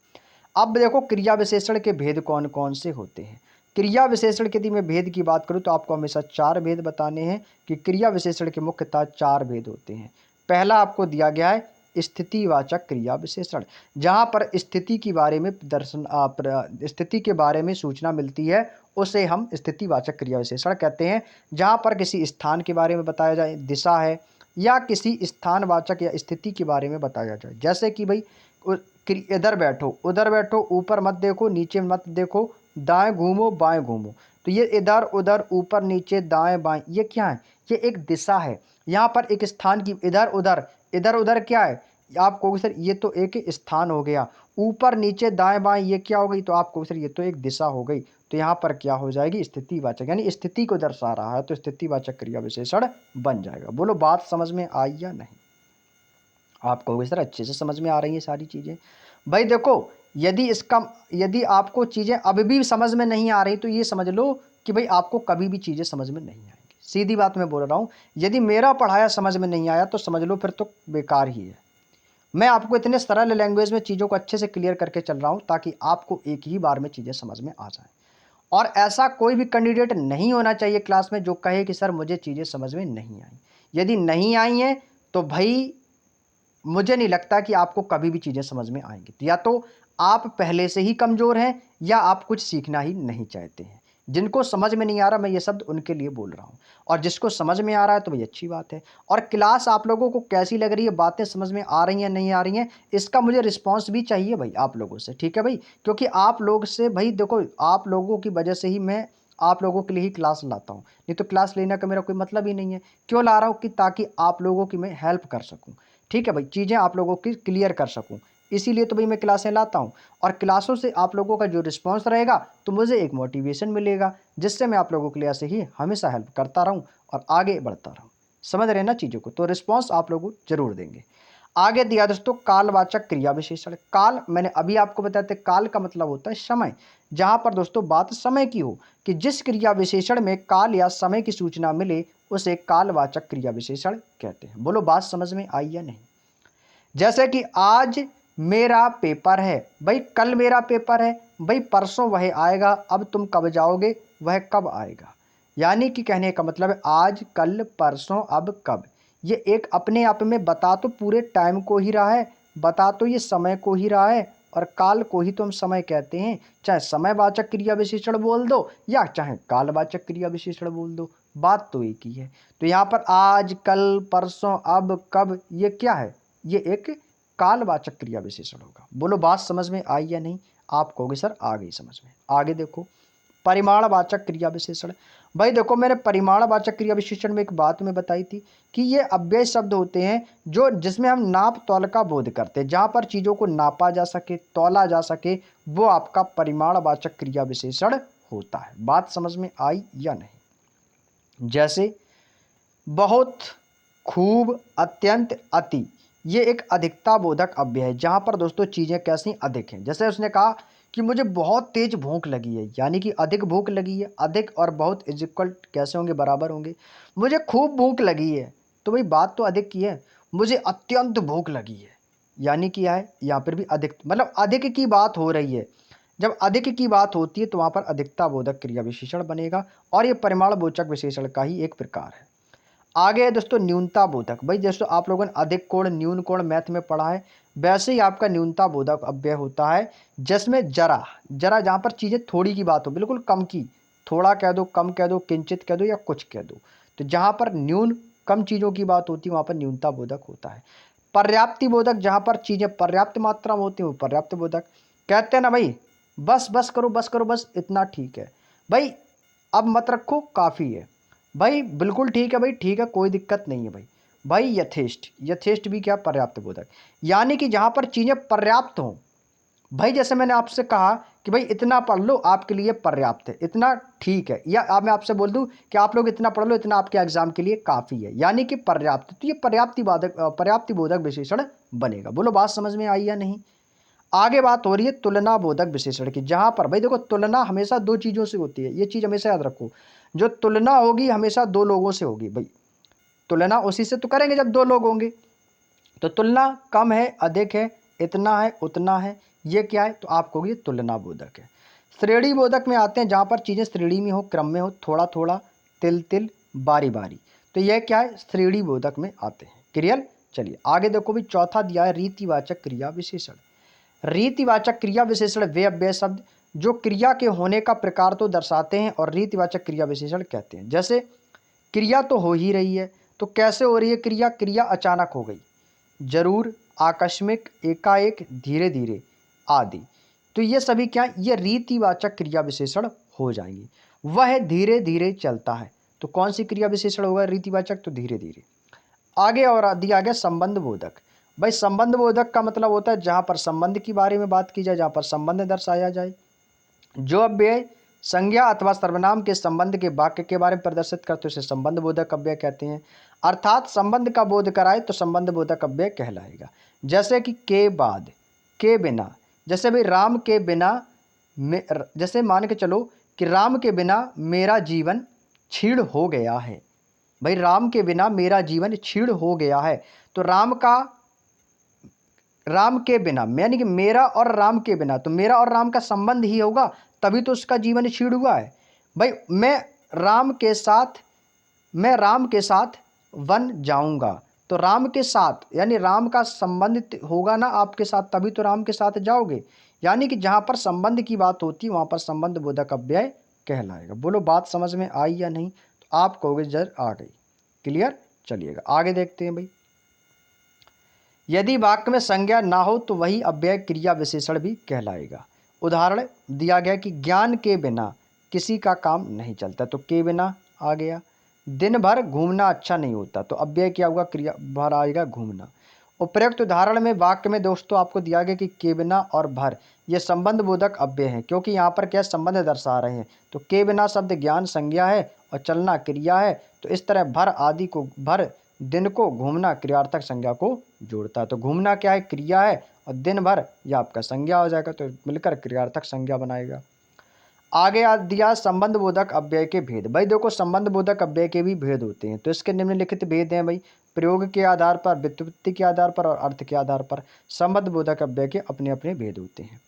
अब देखो क्रिया विशेषण के भेद कौन कौन से होते हैं। क्रिया विशेषण के यदि मैं भेद की बात करूं तो आपको हमेशा 4 भेद बताने हैं कि क्रिया विशेषण के मुख्यतः 4 भेद होते हैं। पहला आपको दिया गया है स्थितिवाचक क्रिया विशेषण, जहां पर स्थिति के बारे में स्थिति के बारे में सूचना मिलती है उसे हम स्थितिवाचक क्रिया विशेषण कहते हैं। जहां पर किसी स्थान के बारे में बताया जाए, दिशा है, या किसी स्थानवाचक या स्थिति के बारे में बताया जाए। जैसे कि भाई इधर बैठो, उधर बैठो, ऊपर मत देखो, नीचे मत देखो, दाएं घूमो, बाएं घूमो। तो ये इधर उधर, ऊपर नीचे, दाएं बाएं, ये क्या है? ये एक दिशा है। यहाँ पर एक स्थान की इधर उधर, इधर उधर क्या है? आप कहोगे सर ये तो एक स्थान हो गया। ऊपर नीचे दाएं बाएं ये क्या हो गई? तो आप कहोगे सर ये तो एक दिशा हो गई। तो यहाँ पर क्या हो जाएगी? स्थितिवाचक, यानी स्थिति को दर्शा रहा है तो स्थितिवाचक क्रिया विशेषण बन जाएगा। बोलो बात समझ में आई या नहीं? आप कहोगे सर अच्छे से समझ में आ रही है सारी चीज़ें। भाई देखो यदि आपको चीज़ें अभी भी समझ में नहीं आ रही तो ये समझ लो कि भाई आपको कभी भी चीज़ें समझ में नहीं आएंगी। सीधी बात मैं बोल रहा हूँ। यदि मेरा पढ़ाया समझ में नहीं आया तो समझ लो फिर तो बेकार ही है। मैं आपको इतने सरल लैंग्वेज में चीज़ों को अच्छे से क्लियर करके चल रहा हूँ ताकि आपको एक ही बार में चीज़ें समझ में आ जाएं। और ऐसा कोई भी कैंडिडेट नहीं होना चाहिए क्लास में जो कहे कि सर मुझे चीज़ें समझ में नहीं आई। यदि नहीं आई हैं तो भाई मुझे नहीं लगता कि आपको कभी भी चीज़ें समझ में आएंगी। तो या तो आप पहले से ही कमज़ोर हैं या आप कुछ सीखना ही नहीं चाहते हैं। जिनको समझ में नहीं आ रहा मैं ये शब्द उनके लिए बोल रहा हूँ, और जिसको समझ में आ रहा है तो भाई अच्छी बात है। और क्लास आप लोगों को कैसी लग रही है, बातें समझ में आ रही हैं नहीं आ रही हैं, इसका मुझे रिस्पॉन्स भी चाहिए भाई आप लोगों से। ठीक है भाई, क्योंकि आप लोग से भाई देखो आप लोगों की वजह से ही मैं आप लोगों के लिए ही क्लास लाता हूँ। नहीं तो क्लास लेने का मेरा कोई मतलब ही नहीं है। क्यों ला रहा हूँ? कि ताकि आप लोगों की मैं हेल्प कर सकूँ। ठीक है भाई, चीज़ें आप लोगों की क्लियर कर सकूं। इसीलिए तो भाई मैं क्लासें लाता हूँ, और क्लासों से आप लोगों का जो रिस्पॉन्स रहेगा तो मुझे एक मोटिवेशन मिलेगा, जिससे मैं आप लोगों के लिए ऐसे ही हमेशा हेल्प करता रहूँ और आगे बढ़ता रहूँ। समझ रहे हैं ना चीज़ों को, तो रिस्पॉन्स आप लोग जरूर देंगे। आगे दिया दोस्तों कालवाचक क्रिया विशेषण। काल मैंने अभी आपको बताया था, काल का मतलब होता है समय। जहां पर दोस्तों बात समय की हो, कि जिस क्रिया विशेषण में काल या समय की सूचना मिले उसे कालवाचक क्रिया विशेषण कहते हैं। बोलो बात समझ में आई या नहीं। जैसे कि आज मेरा पेपर है, भाई कल मेरा पेपर है, भाई परसों वह आएगा, अब तुम कब जाओगे, वह कब आएगा। यानी कि कहने का मतलब है आज कल परसों अब कब। ये एक अपने आप में बता तो पूरे टाइम को ही रहा है, बता तो ये समय को ही रहा है, और काल को ही तो हम समय कहते हैं। चाहे समयवाचक क्रिया विशेषण बोल दो या चाहे कालवाचक क्रिया विशेषण बोल दो, बात तो एक ही है। तो यहाँ पर आज कल परसों अब कब, ये क्या है, ये एक कालवाचक क्रिया विशेषण होगा। बोलो बात समझ में आई या नहीं। आप कहोगे सर आ गई समझ में। आगे देखो परिमाणवाचक क्रिया विशेषण। भाई देखो मैंने परिमाणवाचक क्रिया विशेषण में एक बात में बताई थी कि ये अव्यय शब्द होते हैं जो जिसमें हम नाप तौल का बोध करते हैं, जहां पर चीजों को नापा जा सके, तौला जा सके, वो आपका परिमाणवाचक क्रिया विशेषण होता है। बात समझ में आई या नहीं। जैसे बहुत, खूब, अत्यंत, अति, ये एक अधिकता बोधक अव्यय है, जहां पर दोस्तों चीजें कैसी अधिक हैं। जैसे उसने कहा कि मुझे बहुत तेज भूख लगी है, यानी कि अधिक भूख लगी है। अधिक और बहुत इज इक्वल कैसे होंगे, बराबर होंगे। मुझे खूब भूख लगी है, तो भाई बात तो अधिक की है। मुझे अत्यंत भूख लगी है, यानी कि है यहाँ पर भी अधिक, मतलब अधिक की बात हो रही है। जब अधिक की बात होती है तो वहां पर अधिकता बोधक क्रिया विशेषण बनेगा, और ये परिमाण बोचक विशेषण का ही एक प्रकार है। आगे है दोस्तों न्यूनता बोधक। भाई जैसे आप लोगों ने अधिक कोण, न्यून कोण मैथ में पढ़ा है, वैसे ही आपका न्यूनता बोधक अव्यय होता है, जिसमें जरा जरा जहां पर चीजें थोड़ी की बात हो, बिल्कुल कम की, थोड़ा कह दो, कम कह दो, किंचित कह दो या कुछ कह दो, तो जहां पर न्यून कम चीजों की बात होती है वहां पर न्यूनता बोधक होता है। पर्याप्ति बोधक, जहां पर चीजें पर्याप्त मात्रा में होती है वो पर्याप्त बोधक। कहते हैं ना भाई बस बस करो, बस करो, बस इतना ठीक है, भाई अब मत रखो, काफी है, भाई बिल्कुल ठीक है, भाई ठीक है, कोई दिक्कत नहीं है भाई। भाई यथेष्ट, यथेष्ट भी क्या, पर्याप्त बोधक। यानी कि जहां पर चीजें पर्याप्त हों, भाई जैसे मैंने आपसे कहा कि भाई इतना पढ़ लो आपके लिए पर्याप्त है, इतना ठीक है, या अब मैं आपसे बोल दूं कि आप लोग इतना पढ़ लो, इतना आपके एग्जाम के लिए काफी है, यानी कि पर्याप्त, तो ये पर्याप्ति बोधक, पर्याप्ति बोधक विशेषण बनेगा। बोलो बात समझ में आई या नहीं। आगे बात हो रही है तुलना बोधक विशेषण की, जहां पर भाई देखो तुलना हमेशा दो चीजों से होती है, ये चीज हमेशा याद रखो। जो तुलना होगी हमेशा दो लोगों से होगी। भाई तुलना उसी से तो करेंगे जब दो लोग होंगे। तो तुलना कम है, अधिक है, इतना है, उतना है, ये क्या है, तो आप कहोगे तुलना बोधक है। श्रेणी बोधक में आते हैं, जहां पर चीजें श्रेणी में हो, क्रम में हो, थोड़ा थोड़ा, तिल तिल, बारी बारी, तो यह क्या है, श्रेणी बोधक में आते हैं। क्लियर। चलिए आगे देखो भी चौथा दिया है रीतिवाचक क्रिया विशेषण। रीतिवाचक क्रिया विशेषण वे अव्यय शब्द जो क्रिया के होने का प्रकार तो दर्शाते हैं और रीतिवाचक क्रिया विशेषण कहते हैं। जैसे क्रिया तो हो ही रही है, तो कैसे हो रही है क्रिया, क्रिया अचानक हो गई, जरूर, आकस्मिक, एकाएक, धीरे धीरे आदि, तो ये सभी क्या, ये रीतिवाचक क्रिया विशेषण हो जाएंगे। वह धीरे धीरे चलता है, तो कौन सी क्रिया विशेषण होगा रीतिवाचक, तो धीरे धीरे। आगे और दिया गया संबंध बोधक। भाई संबंध बोधक का मतलब होता है जहां पर संबंध की बारे में बात की जाए, जहां पर संबंध दर्शाया जाए। जो अव्यय संज्ञा अथवा सर्वनाम के संबंध के वाक्य के बारे में प्रदर्शित करते उसे संबंध बोधक अव्यय कहते हैं। अर्थात संबंध का बोध कराए तो संबंध बोधक अव्यय कहलाएगा। जैसे कि के बाद, के बिना, जैसे भाई राम के बिना, जैसे मान के चलो कि राम के बिना मेरा जीवन क्षीण हो गया है। भाई राम के बिना मेरा जीवन क्षीण हो गया है, तो राम के बिना यानी कि मेरा और राम के बिना, तो मेरा और राम का संबंध ही होगा, तभी तो उसका जीवन क्षीण हुआ है। भाई मैं राम के साथ वन जाऊंगा, तो राम के साथ यानी राम का संबंध होगा ना आपके साथ, तभी तो राम के साथ जाओगे। यानी कि जहां पर संबंध की बात होती है वहां पर संबंध बोधक अव्यय कहलाएगा। बोलो बात समझ में आई या नहीं। तो आप कहोगे जर आ गई। क्लियर। चलिएगा आगे देखते हैं। भाई यदि वाक्य में संज्ञा ना हो तो वही अव्यय क्रिया विशेषण भी कहलाएगा। उदाहरण दिया गया कि ज्ञान के बिना किसी का काम नहीं चलता, तो के बिना आ गया। दिन भर घूमना अच्छा नहीं होता, तो अव्यय क्या होगा, क्रिया भर आएगा घूमना। उपरोक्त उदाहरण में वाक्य में दोस्तों आपको दिया गया कि के बिना और भर ये संबंध बोधक अव्यय हैं, क्योंकि यहाँ पर क्या संबंध दर्शा रहे हैं। तो के बिना शब्द ज्ञान संज्ञा है और चलना क्रिया है। तो इस तरह भर आदि को, भर दिन को, घूमना क्रियार्थक संज्ञा को जोड़ता है। तो घूमना क्या है, क्रिया है, और दिन भर यह आपका संज्ञा हो जाएगा, तो मिलकर क्रियार्थक संज्ञा बनाएगा। आगे दिया संबंध बोधक अव्यय के भेद। भाई देखो संबंध बोधक अव्यय के भी भेद होते हैं, तो इसके निम्नलिखित भेद हैं भाई। प्रयोग के आधार पर, व्युत्पत्ति के आधार पर और अर्थ के आधार पर संबंध बोधक अव्यय के अपने अपने भेद होते हैं।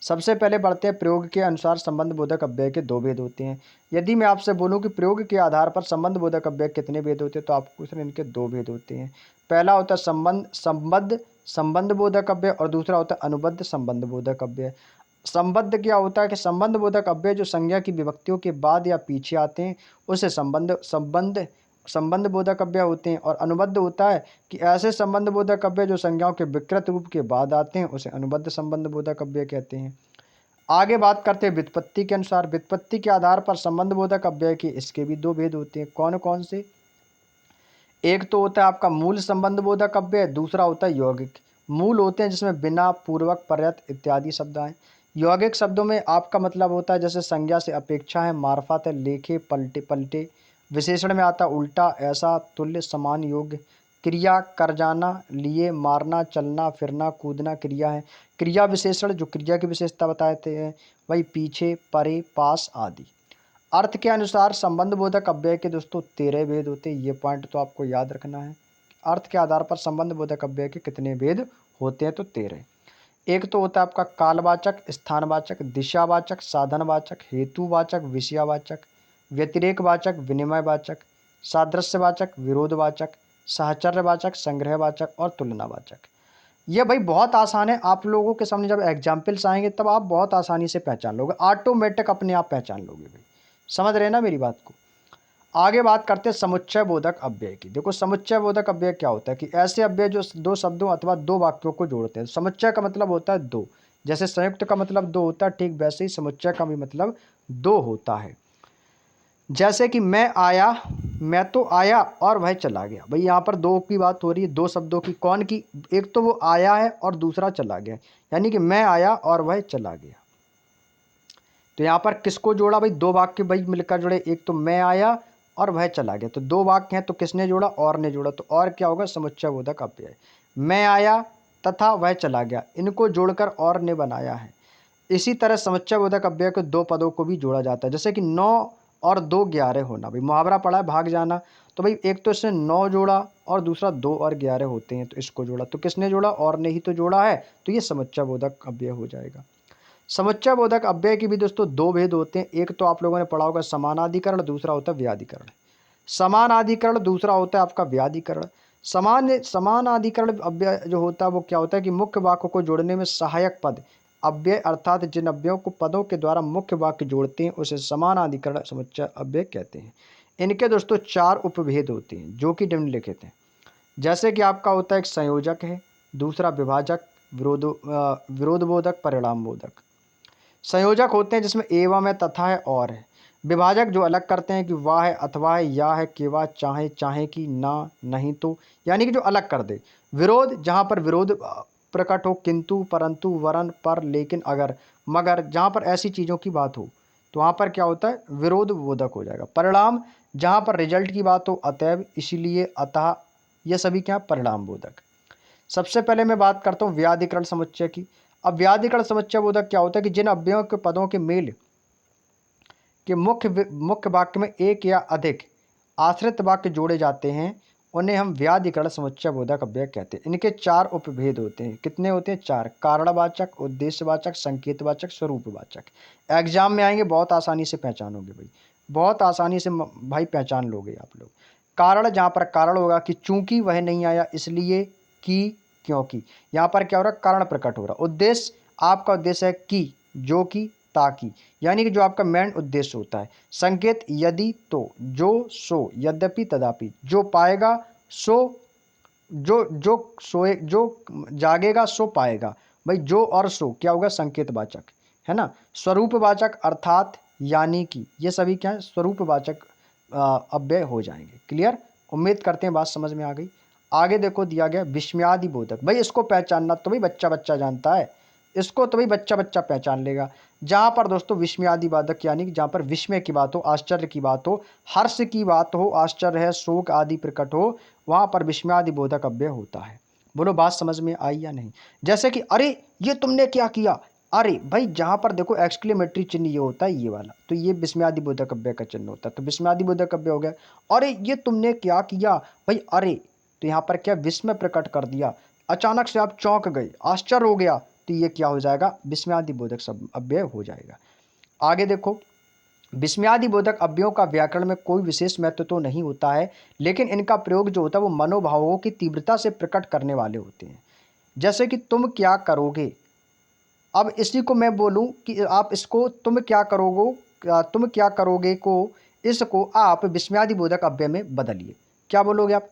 सबसे पहले बढ़ते हैं प्रयोग के अनुसार संबंध बोधक अव्यय के दो भेद होते हैं। यदि मैं आपसे बोलूं कि प्रयोग के आधार पर संबंध बोधक अव्यय कितने भेद होते हैं, तो आपको पूछ रहे इनके दो भेद होते हैं। पहला होता है संबद्ध संबंध बोधक अव्यय और दूसरा होता है अनुबद्ध संबंध बोधक अव्यय। संबद्ध क्या होता है कि संबंध बोधक अव्यय जो संज्ञा की विभक्तियों के बाद या पीछे आते हैं उसे संबंध बोधक अव्यय होते हैं। और अनुबद्ध होता है कि ऐसे संबंध बोधक अव्यय जो संज्ञाओं के विकृत रूप के बाद आते हैं उसे अनुबद्ध संबंध बोधक अव्यय कहते हैं। आगे बात करते हैं व्युत्पत्ति के अनुसार। व्युत्पत्ति के आधार पर संबंध बोधक अव्यय के इसके भी दो भेद होते हैं। कौन कौन से? एक तो होता है आपका मूल संबंध बोधक अव्यय, दूसरा होता है यौगिक। मूल होते हैं जिसमें बिना, पूर्वक, पर्यत इत्यादि शब्द आए। यौगिक शब्दों में आपका मतलब होता है जैसे संज्ञा से अपेक्षा है, मार्फत है, लेखे, पलटे पलटे। विशेषण में आता है उल्टा, ऐसा, तुल्य, समान, योग्य। क्रिया कर जाना, लिए, मारना, चलना, फिरना, कूदना क्रिया है। क्रिया विशेषण जो क्रिया की विशेषता बताते हैं वही पीछे, परे, पास आदि। अर्थ के अनुसार संबंध बोधक अव्यय के दोस्तों 13 भेद होते हैं। ये पॉइंट तो आपको याद रखना है। अर्थ के आधार पर संबंध बोधक अव्यय के कितने भेद होते हैं, तो 13। एक तो होता है आपका कालवाचक, स्थानवाचक, दिशावाचक, साधनवाचक, हेतुवाचक, विषयावाचक, व्यतिरेकवाचक, विनिमयवाचक, सादृश्यवाचक, विरोधवाचक, साहचर्यवाचक, संग्रहवाचक और तुलनावाचक। ये भाई बहुत आसान है, आप लोगों के सामने जब एग्जाम्पल्स आएंगे तब आप बहुत आसानी से पहचान लोगे, ऑटोमेटिक अपने आप पहचान लोगे भाई। समझ रहे हैं ना मेरी बात को। आगे बात करते हैं समुच्चय बोधक अव्यय की। देखो समुच्चय बोधक अव्यय क्या होता है कि ऐसे अव्यय जो दो शब्दों अथवा दो वाक्यों को जोड़ते हैं। समुच्चय का मतलब होता है दो, जैसे संयुक्त का मतलब दो होता है, ठीक वैसे ही समुच्चय का भी मतलब दो होता है। जैसे कि मैं आया, मैं तो आया और वह चला गया। भाई यहाँ पर दो की बात हो रही है, दो शब्दों की। कौन की? एक तो वो आया है और दूसरा चला गया, यानी कि मैं आया और वह चला गया। तो यहाँ पर किसको जोड़ा भाई? दो वाक्य भाई मिलकर जुड़े। एक तो मैं आया और वह चला गया, तो दो वाक्य हैं, तो किसने जोड़ा? और ने जोड़ा। तो और क्या होगा? समुच्चय बोधक अव्यय। मैं आया तथा वह चला गया, इनको जोड़कर और ने बनाया है। इसी तरह समुच्चय बोधक अव्यय के दो पदों को भी जोड़ा जाता है, जैसे कि 9 और 2 11 होना। भाई मुहावरा पड़ा है भाग जाना, तो भाई एक तो इसने 9 जोड़ा और दूसरा 2 और 11 होते हैं, तो इसको जोड़ा। तो किसने जोड़ा? और ने ही तो जोड़ा है, तो ये समुच्चय बोधक अव्यय हो जाएगा। समुच्चय बोधक अव्यय की भी दोस्तों दो भेद होते हैं। एक तो आप लोगों ने पढ़ा होगा समानाधिकरण, दूसरा होता है व्याधिकरण। समानाधिकरण, दूसरा होता है आपका व्याधिकरण। समानाधिकरण अव्यय जो होता है वो क्या होता है कि मुख्य वाक्य को जोड़ने में सहायक पद अव्यय, अर्थात जिन अव्ययों को पदों के द्वारा मुख्य वाक्य जोड़ते हैं उसे समानाधिकरण समुच्चय अव्यय कहते हैं। इनके दोस्तों 4 उपभेद होते हैं जो कि निम्नलिखित हैं। जैसे कि आपका होता है एक संयोजक है, दूसरा विभाजक, विरोधबोधक, परिणाम बोधक। संयोजक होते हैं जिसमें एवं है, तथा है, और है। विभाजक जो अलग करते हैं कि वाह है, अथवा है, या है, केवा, चाहे, चाहे की, ना, नहीं तो, यानी कि जो अलग कर दे। विरोध जहाँ पर विरोध प्रकट हो, किंतु, परंतु, वरन, पर, लेकिन, अगर, मगर, जहाँ पर ऐसी चीज़ों की बात हो तो वहाँ पर क्या होता है? विरोध बोधक हो जाएगा। परिणाम जहाँ पर रिजल्ट की बात हो, अतएव, इसीलिए, अतः, ये सभी क्या? परिणाम बोधक। सबसे पहले मैं बात करता हूँ व्याधिकरण समुच्चय की। अब व्याधिकरण समुच्चय बोधक क्या होता है कि जिन अव्ययों के पदों के मेल के मुख्य वाक्य में एक या अधिक आश्रित वाक्य जोड़े जाते हैं उन्हें हम व्याधिकरण समुच्चय बोधक अव्यय कहते हैं। इनके 4 उपभेद होते हैं। कितने होते हैं? 4। कारणवाचक, उद्देश्यवाचक, संकेतवाचक, स्वरूपवाचक। एग्जाम में आएंगे, बहुत आसानी से पहचानोगे भाई, बहुत आसानी से भाई पहचान लोगे आप लोग। कारण, जहाँ पर कारण होगा कि चूंकि वह नहीं आया, इसलिए, कि, क्योंकि। यहाँ पर क्या हो रहा है? कारण प्रकट हो रहा। उद्देश्य, आपका उद्देश्य है कि, जो कि, ताकि, यानी कि जो आपका मेन उद्देश्य होता है। संकेत, यदि, तो, जो, सो, यद्यपि, तदापि। जो पाएगा सो, जो सोए, जो जागेगा सो पाएगा। भाई जो और सो क्या होगा? संकेतवाचक है ना। स्वरूपवाचक अर्थात, यानी कि, ये सभी क्या है? स्वरूपवाचक अव्यय हो जाएंगे। क्लियर? उम्मीद करते हैं बात समझ में आ गई। आगे देखो दिया गया विस्मयादि बोधक। भाई इसको पहचानना तो भाई बच्चा बच्चा जानता है, इसको तो भाई बच्चा बच्चा पहचान लेगा। जहाँ पर दोस्तों विस्मयादि बाधक यानी कि जहाँ पर विस्मय की बात हो, आश्चर्य की बात हो, हर्ष की बात हो, आश्चर्य है, शोक आदि प्रकट हो, वहाँ पर विस्मयादि बोधक अव्यय होता है। बोलो बात समझ में आई या नहीं। जैसे कि अरे ये तुमने क्या किया, अरे भाई जहाँ पर देखो एक्सक्लेमेटरी चिन्ह ये होता है ये वाला, तो ये विस्मयादि बोधक अव्यय का चिन्ह होता है, तो विस्मयादि बोधक अव्यय हो गया। अरे ये तुमने क्या किया, भाई अरे, तो यहाँ पर क्या विस्मय प्रकट कर दिया, अचानक से आप चौंक गए, आश्चर्य हो गया, तो ये क्या हो जाएगा, विस्मयादि बोधक अव्यय हो जाएगा। आगे देखो, विस्मयादि बोधक अव्ययों का व्याकरण में कोई विशेष महत्व तो नहीं होता है, लेकिन इनका प्रयोग जो होता है वो मनोभावों की तीव्रता से प्रकट करने वाले होते हैं। जैसे कि तुम क्या करोगे, अब इसी को मैं बोलूं कि आप इसको तुम क्या करोगे को, इसको आप विस्मयादि बोधक अव्यय में बदलिए। क्या बोलोगे आप,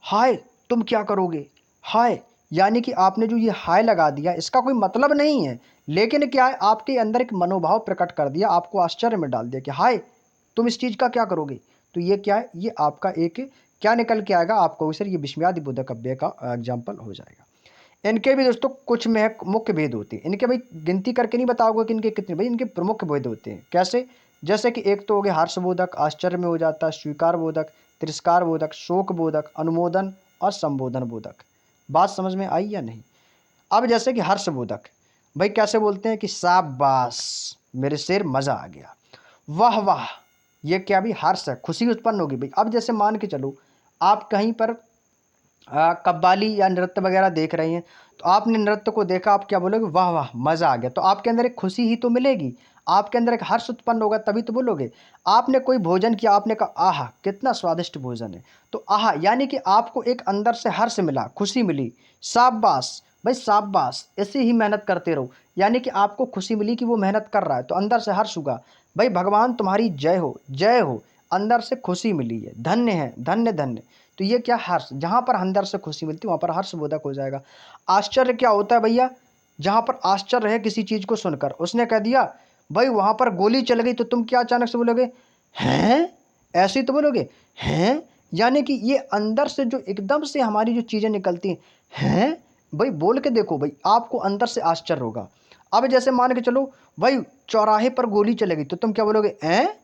हाय तुम क्या करोगे, हाय, यानी कि आपने जो ये हाय लगा दिया इसका कोई मतलब नहीं है, लेकिन क्या है आपके अंदर एक मनोभाव प्रकट कर दिया, आपको आश्चर्य में डाल दिया कि हाय तुम इस चीज़ का क्या करोगे। तो ये क्या है, ये आपका एक क्या निकल के आएगा, आपको सर ये विस्मयादि बोधक अव्यय का एग्जाम्पल हो जाएगा। इनके भी दोस्तों कुछ में मुख्य भेद होते हैं, इनके भाई गिनती करके नहीं बताओगे कि इनके कितने, भाई इनके प्रमुख भेद होते हैं। कैसे, जैसे कि एक तो हो गया हर्षबोधक, आश्चर्य में हो जाता है, स्वीकार बोधक, तिरस्कार बोधक, शोक बोधक, अनुमोदन और संबोधन बोधक। बात समझ में आई या नहीं। अब जैसे कि हर्षबोधक, भाई कैसे बोलते हैं कि शाबाश मेरे शेर, मजा आ गया, वाह वाह, ये क्या भी हर्ष है, खुशी उत्पन्न होगी। भाई अब जैसे मान के चलो आप कहीं पर कव्वाली या नृत्य वगैरह देख रही हैं, तो आपने नृत्य को देखा, आप क्या बोलोगे, वाह वाह मज़ा आ गया, तो आपके अंदर एक खुशी ही तो मिलेगी, आपके अंदर एक हर्ष उत्पन्न होगा, तभी तो बोलोगे। आपने कोई भोजन किया, आपने कहा आहा कितना स्वादिष्ट भोजन है, तो आहा यानी कि आपको एक अंदर से हर्ष मिला, खुशी मिली। शाबाश भाई शाबाश, ऐसे ही मेहनत करते रहो, यानी कि आपको खुशी मिली कि वो मेहनत कर रहा है, तो अंदर से हर्ष हुआ, भाई भगवान तुम्हारी जय हो जय हो, अंदर से खुशी मिली है, धन्य है, धन्य धन्य। तो ये क्या, हर्ष, जहाँ पर अंदर से खुशी मिलती है वहाँ पर हर्षबोधक हो जाएगा। आश्चर्य क्या होता है भैया, जहाँ पर आश्चर्य है किसी चीज़ को सुनकर, उसने कह दिया भाई वहाँ पर गोली चल गई, तो तुम क्या अचानक से बोलोगे, हैं, ऐसे ही तो बोलोगे, हैं, यानी कि ये अंदर से जो एकदम से हमारी जो चीज़ें निकलती हैं, भाई बोल के देखो, भाई आपको अंदर से आश्चर्य होगा। अब जैसे मान के चलो भाई चौराहे पर गोली चलेगी, तो तुम क्या बोलोगे, हैं।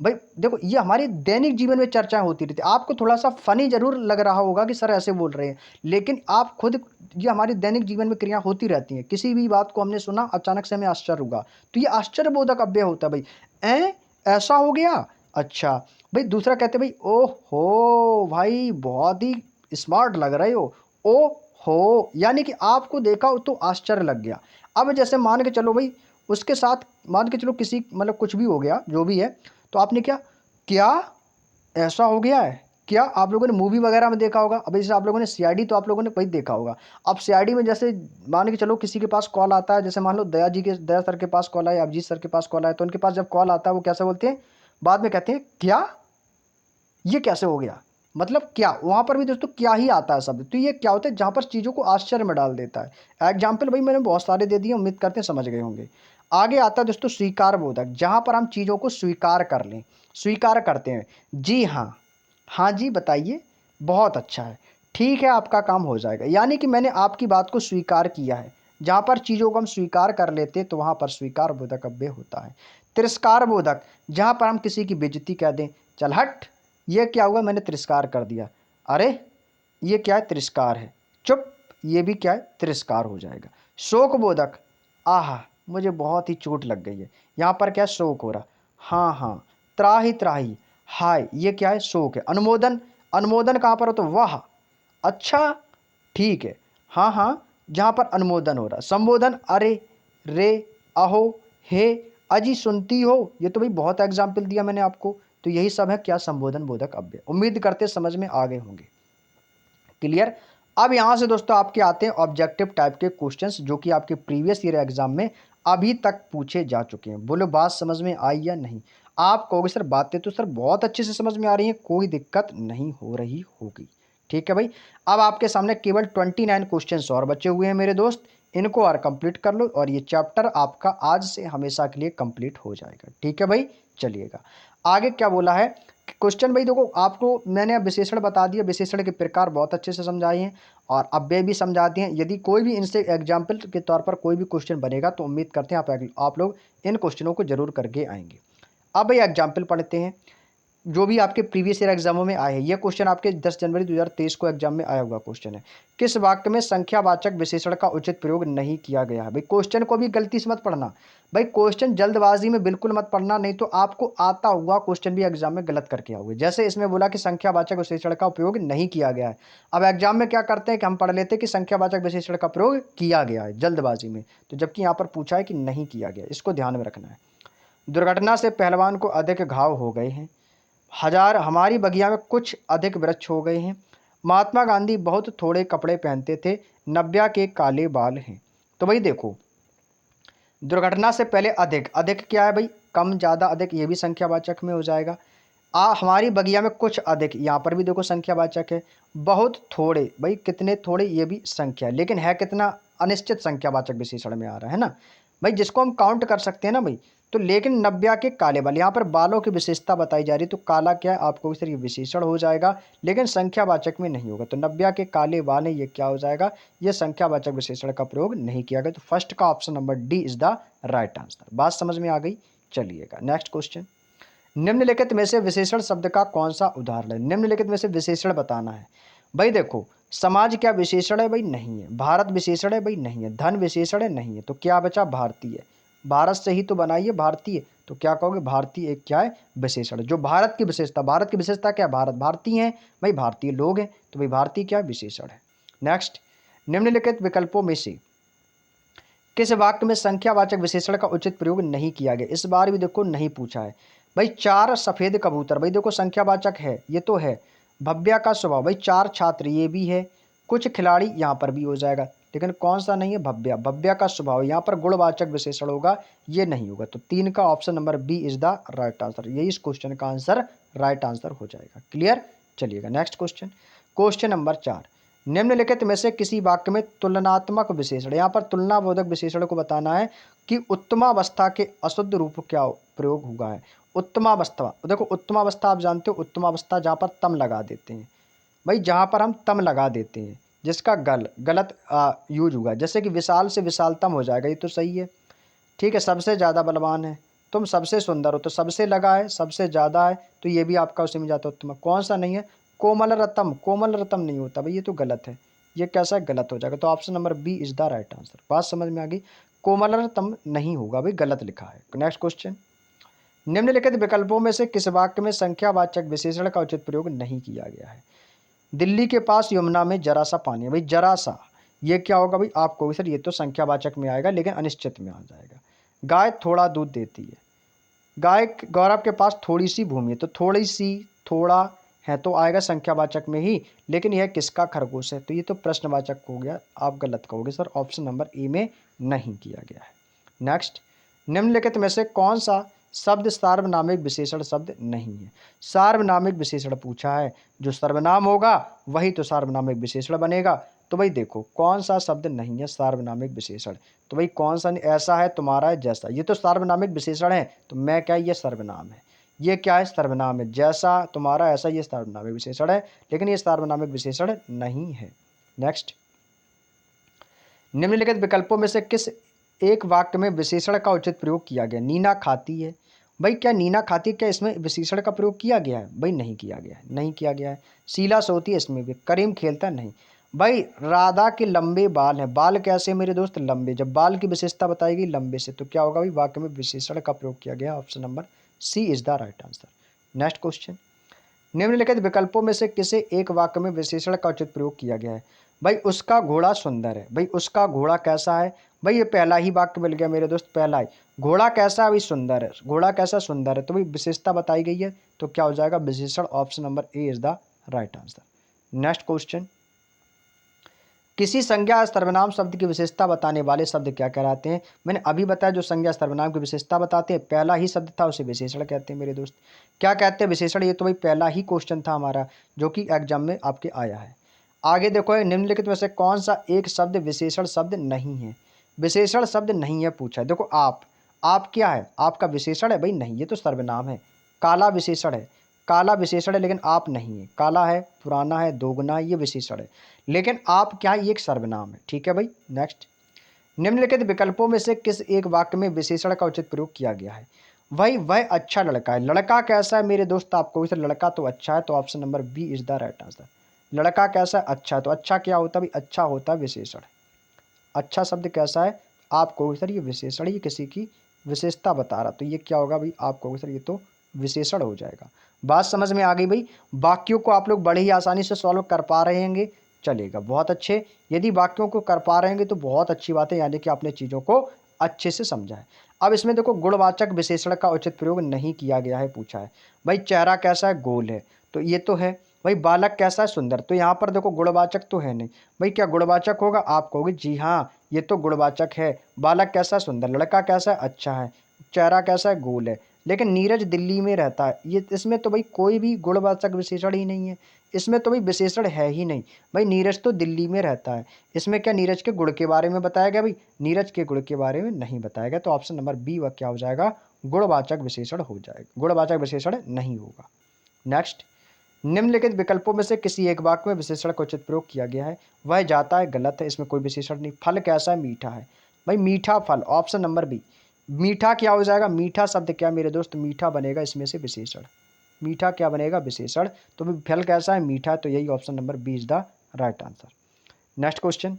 भाई देखो ये हमारी दैनिक जीवन में चर्चाएं होती रहती, आपको थोड़ा सा फनी जरूर लग रहा होगा कि सर ऐसे बोल रहे हैं, लेकिन आप खुद, ये हमारी दैनिक जीवन में क्रिया होती रहती हैं, किसी भी बात को हमने सुना, अचानक से हमें आश्चर्य होगा, तो ये आश्चर्यबोधक अव्यय होता है। भाई ऐ ऐसा हो गया, अच्छा। भाई दूसरा कहते भाई ओ हो भाई बहुत ही स्मार्ट लग रहे हो, ओ हो यानी कि आपको देखा हो तो आश्चर्य लग गया। अब जैसे मान के चलो भाई, उसके साथ मान के चलो किसी मतलब कुछ भी हो गया जो भी है, तो आपने क्या क्या ऐसा हो गया है, क्या आप लोगों ने मूवी वगैरह में देखा होगा। अब जैसे आप लोगों ने सीआईडी, तो आप लोगों ने वही देखा होगा। अब सीआईडी में जैसे मान के चलो किसी के पास कॉल आता है, जैसे मान लो दया सर के पास कॉल आया, अभिजीत सर के पास कॉल आया, तो उनके पास जब कॉल आता है वो कैसे बोलते हैं, बाद में कहते हैं क्या, ये कैसे हो गया, मतलब क्या, वहाँ पर भी दोस्तों क्या ही आता है शब्द। तो ये क्या होता है, जहाँ पर चीज़ों को आश्चर्य में डाल देता है। एग्जाम्पल भाई मैंने बहुत सारे दे दिए, उम्मीद करते हैं समझ गए होंगे। आगे आता है दोस्तों स्वीकार बोधक, जहाँ पर हम चीज़ों को स्वीकार कर लें, स्वीकार करते हैं, जी हाँ, हाँ जी बताइए, बहुत अच्छा है, ठीक है आपका काम हो जाएगा, यानी कि मैंने आपकी बात को स्वीकार किया है। जहाँ पर चीज़ों को हम स्वीकार कर लेते हैं तो वहाँ पर स्वीकार बोधक अव्यय होता है। तिरस्कार बोधक, जहाँ पर हम किसी की बेइज्जती कह दें, चल हट, ये क्या हुआ, मैंने तिरस्कार कर दिया, अरे ये क्या है, तिरस्कार है, चुप, ये भी क्या है, तिरस्कार हो जाएगा। शोक बोधक, आहा मुझे बहुत ही चोट लग गई है, यहाँ पर क्या शोक हो रहा, हाँ हाँ, त्राही त्राही, हाय, ये क्या है, शोक है। अनुमोदन, अनुमोदन कहाँ पर हो, तो वाह, अच्छा, ठीक है, हाँ हाँ, जहाँ पर अनुमोदन हो रहा। संबोधन, अरे, रे, अहो, हे, अजी सुनती हो, ये तो भाई बहुत एग्जाम्पल दिया मैंने आपको। तो यही सब है क्या, संबोधन बोधक अव्यय। उम्मीद करते समझ में आ गए होंगे, क्लियर। अब यहाँ से दोस्तों आपके आते हैं ऑब्जेक्टिव टाइप के क्वेश्चंस, जो कि आपके प्रीवियस ईयर एग्जाम में अभी तक पूछे जा चुके हैं। बोलो बात समझ में आई या नहीं। आप कहोगे सर बातें तो सर बहुत अच्छे से समझ में आ रही हैं, कोई दिक्कत नहीं हो रही होगी, ठीक है भाई। अब आपके सामने केवल 29 क्वेश्चंस और बचे हुए हैं मेरे दोस्त, इनको और कंप्लीट कर लो और ये चैप्टर आपका आज से हमेशा के लिए कंप्लीट हो जाएगा, ठीक है भाई। चलिएगा आगे क्या बोला है क्वेश्चन भाई देखो, आपको मैंने अब विशेषण बता दिया, विशेषण के प्रकार बहुत अच्छे से समझाए हैं और अब वे भी समझा दिए हैं। यदि कोई भी इनसे एग्जाम्पल के तौर पर कोई भी क्वेश्चन बनेगा तो उम्मीद करते हैं आप लोग इन क्वेश्चनों को जरूर करके आएंगे। अब भाई एग्जाम्पल पढ़ते हैं जो भी आपके प्रीवियस ईयर एग्जामों में आए हैं। ये क्वेश्चन आपके 10 जनवरी 2023 को एग्जाम में आया हुआ क्वेश्चन है। किस वाक्य में संख्यावाचक विशेषण का उचित प्रयोग नहीं किया गया है? भाई क्वेश्चन को भी गलती से मत पढ़ना, भाई क्वेश्चन जल्दबाजी में बिल्कुल मत पढ़ना, नहीं तो आपको आता हुआ क्वेश्चन भी एग्जाम में गलत करके आओगे। जैसे इसमें बोला कि संख्यावाचक विशेषण का उपयोग नहीं किया गया है। अब एग्जाम में क्या करते हैं कि हम पढ़ लेते हैं कि संख्यावाचक विशेषण का प्रयोग किया गया है जल्दबाजी में, तो जबकि यहाँ पर पूछा है कि नहीं किया गया। इसको ध्यान में रखना है। दुर्घटना से पहलवान को अधिक घाव हो गए हैं। हमारी बगिया में कुछ अधिक वृक्ष हो गए हैं। महात्मा गांधी बहुत थोड़े कपड़े पहनते थे। नब्या के काले बाल हैं। तो भाई देखो, दुर्घटना से पहले अधिक, अधिक क्या है भाई? कम, ज़्यादा, अधिक, ये भी संख्यावाचक में हो जाएगा। हमारी बगिया में कुछ अधिक, यहाँ पर भी देखो संख्यावाचक है। बहुत थोड़े, भाई कितने थोड़े, ये भी संख्या है, लेकिन है कितना? अनिश्चित संख्यावाचक विशेषण में आ रहा है ना भाई, जिसको हम काउंट कर सकते हैं ना भाई। तो लेकिन नब्या के काले बाल, यहाँ पर बालों की विशेषता बताई जा रही है, तो काला क्या है आपको इस विशेषण हो जाएगा, लेकिन संख्यावाचक में नहीं होगा। तो नब्या के काले बाल है, ये क्या हो जाएगा? ये संख्यावाचक विशेषण का प्रयोग नहीं किया गया। तो फर्स्ट का option number D is the right answer. बात समझ में आ गई? चलिएगा नेक्स्ट क्वेश्चन। निम्नलिखित में से विशेषण शब्द का कौन सा उदाहरण है? निम्नलिखित में से विशेषण बताना है। भाई देखो, समाज क्या विशेषण है? भाई नहीं है। भारत विशेषण है? भाई नहीं है। धन विशेषण है? नहीं है। तो क्या बचा? भारतीय। भारत से ही तो बनाई है भारतीय, तो क्या कहोगे? भारतीय एक क्या है? विशेषण। जो भारत की विशेषता, भारत की विशेषता क्या? भारत भारतीय है भाई, भारतीय लोग हैं, तो भाई भारतीय क्या? विशेषण है। नेक्स्ट, निम्नलिखित विकल्पों में से किस वाक्य में संख्यावाचक विशेषण का उचित प्रयोग नहीं किया गया? इस बार भी देखो नहीं पूछा है। भाई चार सफेद कबूतर, भाई देखो संख्यावाचक है, ये तो है। भव्या का स्वभाव, भाई चार छात्र, ये भी है। कुछ खिलाड़ी, यहाँ पर भी हो जाएगा, लेकिन कौन सा नहीं है? भव्या। भव्या का स्वभाव, यहाँ पर गुणवाचक विशेषण होगा, ये नहीं होगा। तो 3 का option number B is the right answer. यही इस क्वेश्चन का आंसर राइट आंसर हो जाएगा। क्लियर? चलिएगा नेक्स्ट क्वेश्चन। क्वेश्चन नंबर 4, निम्नलिखित में से किसी वाक्य में तुलनात्मक विशेषण, यहाँ पर तुलनाबोधक विशेषण को बताना है कि उत्तमावस्था के अशुद्ध रूप क्या प्रयोग हुआ है। उत्तमावस्था, देखो उत्तमावस्था आप जानते हो, उत्तमावस्था जहाँ पर तम लगा देते हैं भाई, जहाँ पर हम तम लगा देते हैं, जिसका गलत यूज हुआ। जैसे कि विशाल से विशालतम हो जाएगा, ये तो सही है, ठीक है। सबसे ज़्यादा बलवान है, तुम सबसे सुंदर हो, तो सबसे लगा है, सबसे ज़्यादा है, तो ये भी आपका उसी में जाता है उत्तम। कौन सा नहीं है? कोमल रतम, कोमल रतम नहीं होता भाई, ये तो गलत है। ये कैसा है? गलत हो जाएगा। तो option number B is the right answer. बात समझ में आ गई? कोमल रतम नहीं होगा भाई, गलत लिखा है। नेक्स्ट क्वेश्चन, निम्नलिखित विकल्पों में से किस वाक्य में संख्यावाचक विशेषण का उचित प्रयोग नहीं किया गया है? दिल्ली के पास यमुना में जरा सा पानी है, भाई जरा सा, ये क्या होगा भाई? आपको सर ये तो संख्यावाचक में आएगा, लेकिन अनिश्चित में आ जाएगा। गाय थोड़ा दूध देती है। गाय, गौरव के पास थोड़ी सी भूमि है, तो थोड़ी सी, थोड़ा है तो आएगा संख्यावाचक में ही, लेकिन यह किसका खरगोश है? तो ये तो प्रश्नवाचक हो गया, आप गलत कहोगे सर, ऑप्शन नंबर ए में नहीं किया गया है। नेक्स्ट, निम्नलिखित में से कौन सा शब्द सार्वनामिक विशेषण शब्द नहीं है? सार्वनामिक विशेषण पूछा है, जो सर्वनाम होगा वही तो सार्वनामिक विशेषण बनेगा। तो भाई देखो कौन सा शब्द नहीं है सार्वनामिक विशेषण? तो भाई कौन सा? ऐसा है, तुम्हारा है, जैसा, ये तो सार्वनामिक विशेषण है, तो मैं क्या, ये सर्वनाम है। ये क्या है? सर्वनाम है। जैसा, तुम्हारा, ऐसा, ये सार्वनामिक विशेषण है, लेकिन ये सार्वनामिक विशेषण नहीं है। नेक्स्ट, निम्नलिखित विकल्पों में से किस एक वाक्य में विशेषण का उचित प्रयोग किया गया? नीना खाती है, भाई क्या नीना खाती है, क्या इसमें विशेषण का प्रयोग किया गया है? भाई नहीं किया गया है, नहीं किया गया है। शीला सोती है, इसमें भी। करीम खेलता नहीं। भाई राधा के लंबे बाल हैं, बाल कैसे मेरे दोस्त? लंबे। जब बाल की विशेषता बताई गई लंबे से, तो क्या होगा भाई? वाक्य में विशेषण का प्रयोग किया गया। Option number C is the right answer. Next question, निम्नलिखित विकल्पों में से किसे एक वाक्य में विशेषण का उचित प्रयोग किया गया है? भाई उसका घोड़ा सुंदर है, भाई उसका घोड़ा कैसा है? भाई ये पहला ही वाक्य मिल गया मेरे दोस्त, पहला ही। घोड़ा कैसा है? भाई सुंदर है। घोड़ा कैसा? सुंदर है। तो भाई विशेषता बताई गई है, तो क्या हो जाएगा? विशेषण। Option number A is the right answer. Next question, किसी संज्ञा या सर्वनाम शब्द की विशेषता बताने वाले शब्द क्या कहलाते हैं? मैंने अभी बताया, जो संज्ञा सर्वनाम की विशेषता बताते हैं, पहला ही शब्द था, उसे विशेषण कहते हैं मेरे दोस्त। क्या कहते हैं? विशेषण। ये तो भाई पहला ही क्वेश्चन था हमारा, जो कि एग्जाम में आपके आया है। आगे देखो, निम्नलिखित में से कौन सा एक शब्द विशेषण शब्द नहीं है? विशेषण शब्द नहीं है पूछा है। देखो आप क्या है? आपका विशेषण है? भाई नहीं, ये तो सर्वनाम है। काला विशेषण है, काला विशेषण है, लेकिन आप नहीं है। काला है, पुराना है, दोगुना है, ये विशेषण है, लेकिन आप क्या है, ये एक सर्वनाम है। ठीक है भाई। नेक्स्ट, निम्नलिखित विकल्पों में से किस एक वाक्य में विशेषण का उचित प्रयोग किया गया है? भाई वह अच्छा लड़का है। लड़का कैसा है मेरे दोस्त, आपको इसे लड़का तो अच्छा है, तो option number B is the right answer. लड़का कैसा है, अच्छा है, तो अच्छा क्या होता है भाई, अच्छा होता है विशेषण। अच्छा शब्द कैसा है, आप कहोगे सर ये विशेषण, ये किसी की विशेषता बता रहा, तो ये क्या होगा भाई, आप कहोगे सर ये तो विशेषण हो जाएगा। बात समझ में आ गई भाई। वाक्यों को आप लोग बड़े ही आसानी से सॉल्व कर पा रहे होंगे, चलेगा, बहुत अच्छे। यदि वाक्यों को कर पा रहे हैं तो बहुत अच्छी बात है, यानी कि आपने चीज़ों को अच्छे से समझा है। अब इसमें देखो गुणवाचक विशेषण का उचित प्रयोग नहीं किया गया है, पूछा है भाई चेहरा कैसा है, गोल है, तो ये तो है। भाई बालक कैसा है, सुंदर, तो यहाँ पर देखो गुणवाचक तो है नहीं। भाई क्या गुणवाचक होगा, आप कहोगे जी हाँ ये तो गुणवाचक है। बालक कैसा है, सुंदर, लड़का कैसा है, अच्छा है, चेहरा कैसा है, गोल है, लेकिन नीरज दिल्ली में रहता है, ये इसमें तो भाई कोई भी गुणवाचक विशेषण ही नहीं है, इसमें तो भाई विशेषण है ही नहीं। भाई नीरज तो दिल्ली में रहता है, इसमें क्या नीरज के गुण के बारे में बताया गया, भाई नीरज के गुण के बारे में नहीं बताया गया, तो ऑप्शन नंबर बी वह क्या हो जाएगा, गुणवाचक विशेषण हो जाएगा, गुणवाचक विशेषण नहीं होगा। नेक्स्ट, निम्नलिखित विकल्पों में से किसी एक वाक्य में विशेषण का उचित प्रयोग किया गया है? वह जाता है, गलत है, इसमें कोई विशेषण नहीं। फल कैसा है, मीठा है, भाई मीठा फल, ऑप्शन नंबर बी। मीठा क्या हो जाएगा, मीठा शब्द क्या मेरे दोस्त, मीठा बनेगा इसमें से विशेषण। मीठा क्या बनेगा, विशेषण, तो भाई फल कैसा है, मीठा, तो यही option number B is the right answer. Next question,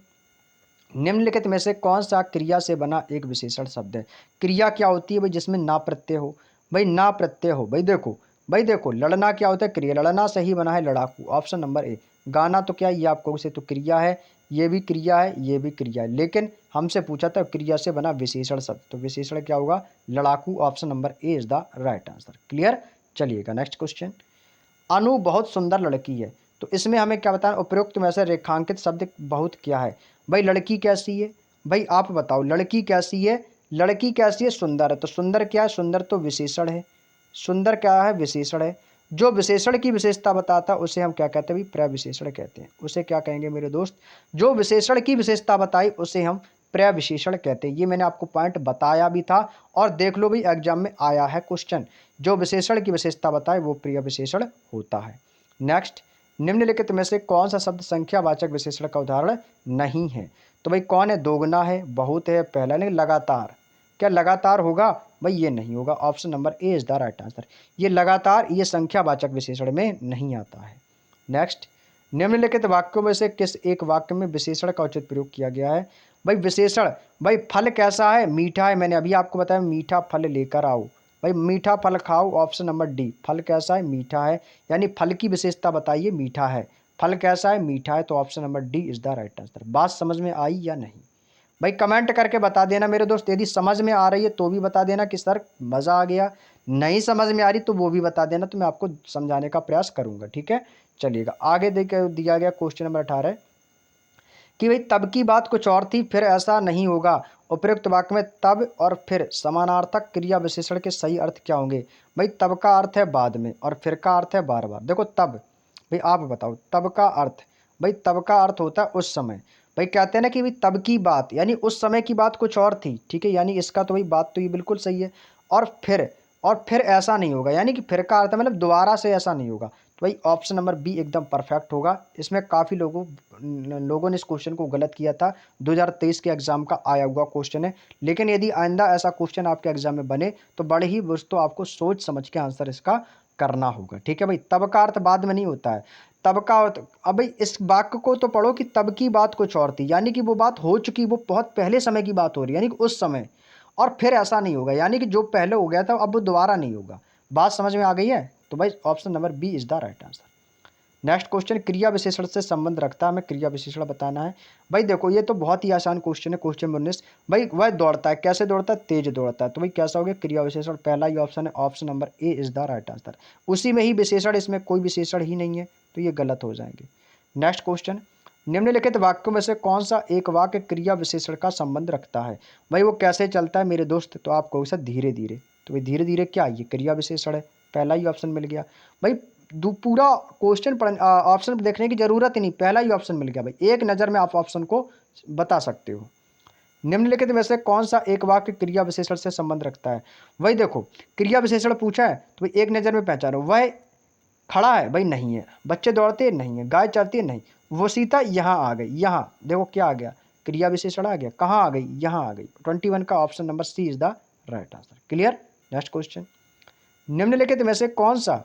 निम्नलिखित में से कौन सा क्रिया से बना एक विशेषण शब्द है? क्रिया क्या होती है भाई जिसमें ना प्रत्यय हो, भाई ना प्रत्यय हो, भाई देखो लड़ना क्या होता है, क्रिया, लड़ना से ही बना है लड़ाकू, ऑप्शन नंबर ए। गाना तो क्या है, ये आपको से तो क्रिया है, ये भी क्रिया है, ये भी क्रिया है, लेकिन हमसे पूछा था क्रिया से बना विशेषण शब्द, तो विशेषण क्या होगा, लड़ाकू, option number A is the right answer. Clear, चलिएगा नेक्स्ट क्वेश्चन। अनु बहुत सुंदर लड़की है, तो इसमें हमें क्या बताना, उपरोक्त में से रेखांकित शब्द बहुत क्या है? भाई लड़की कैसी है, भाई आप बताओ लड़की कैसी है, लड़की कैसी है, सुंदर है, तो सुंदर क्या है, सुंदर तो विशेषण है, सुंदर क्या है, विशेषण है। जो विशेषण की विशेषता बताता है उसे हम क्या कहते हैं भाई, प्रविशेषण कहते हैं, उसे क्या कहेंगे मेरे दोस्त, जो विशेषण की विशेषता बताई उसे हम प्रविशेषण कहते हैं। ये मैंने आपको पॉइंट बताया भी था, और देख लो भाई एग्जाम में आया है क्वेश्चन, जो विशेषण की विशेषता बताए वो प्रिय विशेषण होता है। नेक्स्ट, निम्नलिखित में से कौन सा शब्द संख्यावाचक विशेषण का उदाहरण नहीं है? तो भाई कौन है, दोगुना है, बहुत है, पहला नहीं, लगातार, क्या लगातार होगा, भाई ये नहीं होगा, option number A is the right answer. ये लगातार, ये संख्यावाचक विशेषण में नहीं आता है। नेक्स्ट, निम्नलिखित वाक्यों में से किस एक वाक्य में विशेषण का उचित प्रयोग किया गया है? भाई विशेषण, भाई फल कैसा है, मीठा है, मैंने अभी आपको बताया मीठा फल लेकर आओ, भाई मीठा फल खाओ, ऑप्शन नंबर डी। फल कैसा है, मीठा है, यानी फल की विशेषता बताइए, मीठा है, फल कैसा है, मीठा है, तो option number D is the right answer. बात समझ में आई या नहीं? भाई कमेंट करके बता देना मेरे दोस्त, यदि समझ में आ रही है तो भी बता देना कि सर मज़ा आ गया, नहीं समझ में आ रही तो वो भी बता देना, तो मैं आपको समझाने का प्रयास करूंगा। ठीक है, चलिएगा आगे देखिए, दिया गया क्वेश्चन नंबर 18 कि भाई तब की बात कुछ और थी, फिर ऐसा नहीं होगा। उपयुक्त वाक्य में तब और फिर समानार्थक क्रिया विशेषण के सही अर्थ क्या होंगे? भाई तब का अर्थ है बाद में, और फिर का अर्थ है बार बार। देखो तब, भाई आप बताओ तब का अर्थ, भाई तब का अर्थ होता है उस समय। भाई कहते हैं ना कि भाई तब की बात, यानी उस समय की बात कुछ और थी, ठीक है, यानी इसका तो भाई बात तो ये बिल्कुल सही है। और फिर ऐसा नहीं होगा, यानी कि फिर का अर्थ है मतलब दोबारा से ऐसा नहीं होगा, तो भाई ऑप्शन नंबर बी एकदम परफेक्ट होगा। इसमें काफ़ी लोगों ने इस क्वेश्चन को गलत किया था, 2023 के एग्जाम का आया हुआ क्वेश्चन है, लेकिन यदि आइंदा ऐसा क्वेश्चन आपके एग्जाम में बने तो बड़े ही दोस्तों आपको सोच समझ के आंसर इसका करना होगा। ठीक है भाई, तब का अर्थ बाद में नहीं होता है, तब का अर्थ, अब भाई इस वाक्य को तो पढ़ो कि तब की बात कुछ और थी, यानी कि वो बात हो चुकी, वो बहुत पहले समय की बात हो रही है, यानी कि उस समय, और फिर ऐसा नहीं होगा, यानी कि जो पहले हो गया था अब वो दोबारा नहीं होगा। बात समझ में आ गई है? तो भाई option number B is the right answer. Next question, क्रिया विशेषण से संबंध रखता है, हमें क्रिया विशेषण बताना है। भाई देखो ये तो बहुत ही आसान क्वेश्चन है, क्वेश्चन नंबर 19। भाई वह दौड़ता है, कैसे दौड़ता है, तेज दौड़ता है, तो भाई कैसा हो गया, क्रिया विशेषण, पहला ही ऑप्शन है, option number A is the right answer. उसी में ही विशेषण, इसमें कोई विशेषण ही नहीं है, तो ये गलत हो जाएंगे। नेक्स्ट क्वेश्चन, निम्नलिखित वाक्यों में से कौन सा एक वाक्य क्रिया विशेषण का संबंध रखता है? भाई वो कैसे चलता है मेरे दोस्त, तो आप कहोगे सर धीरे धीरे, तो भाई धीरे धीरे क्या, ये क्रिया विशेषण है, पहला ही ऑप्शन मिल गया। भाई पूरा क्वेश्चन पढ़ ऑप्शन देखने की जरूरत ही नहीं, पहला ही ऑप्शन मिल गया, भाई एक नज़र में आप ऑप्शन को बता सकते हो। निम्नलिखित में से कौन सा एक वाक्य क्रिया विशेषण से संबंध रखता है? वही देखो, क्रिया विशेषण पूछा है तो भाई एक नज़र में पहचानो। वह खड़ा है, भाई नहीं है। बच्चे दौड़ते हैं, नहीं है। गाय चरती है, नहीं। वो सीता यहाँ आ गई, यहाँ देखो क्या आ गया, क्रिया विशेषण आ गया। कहाँ आ गई? यहाँ आ गई। 21 का option number C is the right answer. Clear. Next question, निम्नलिखित में से कौन सा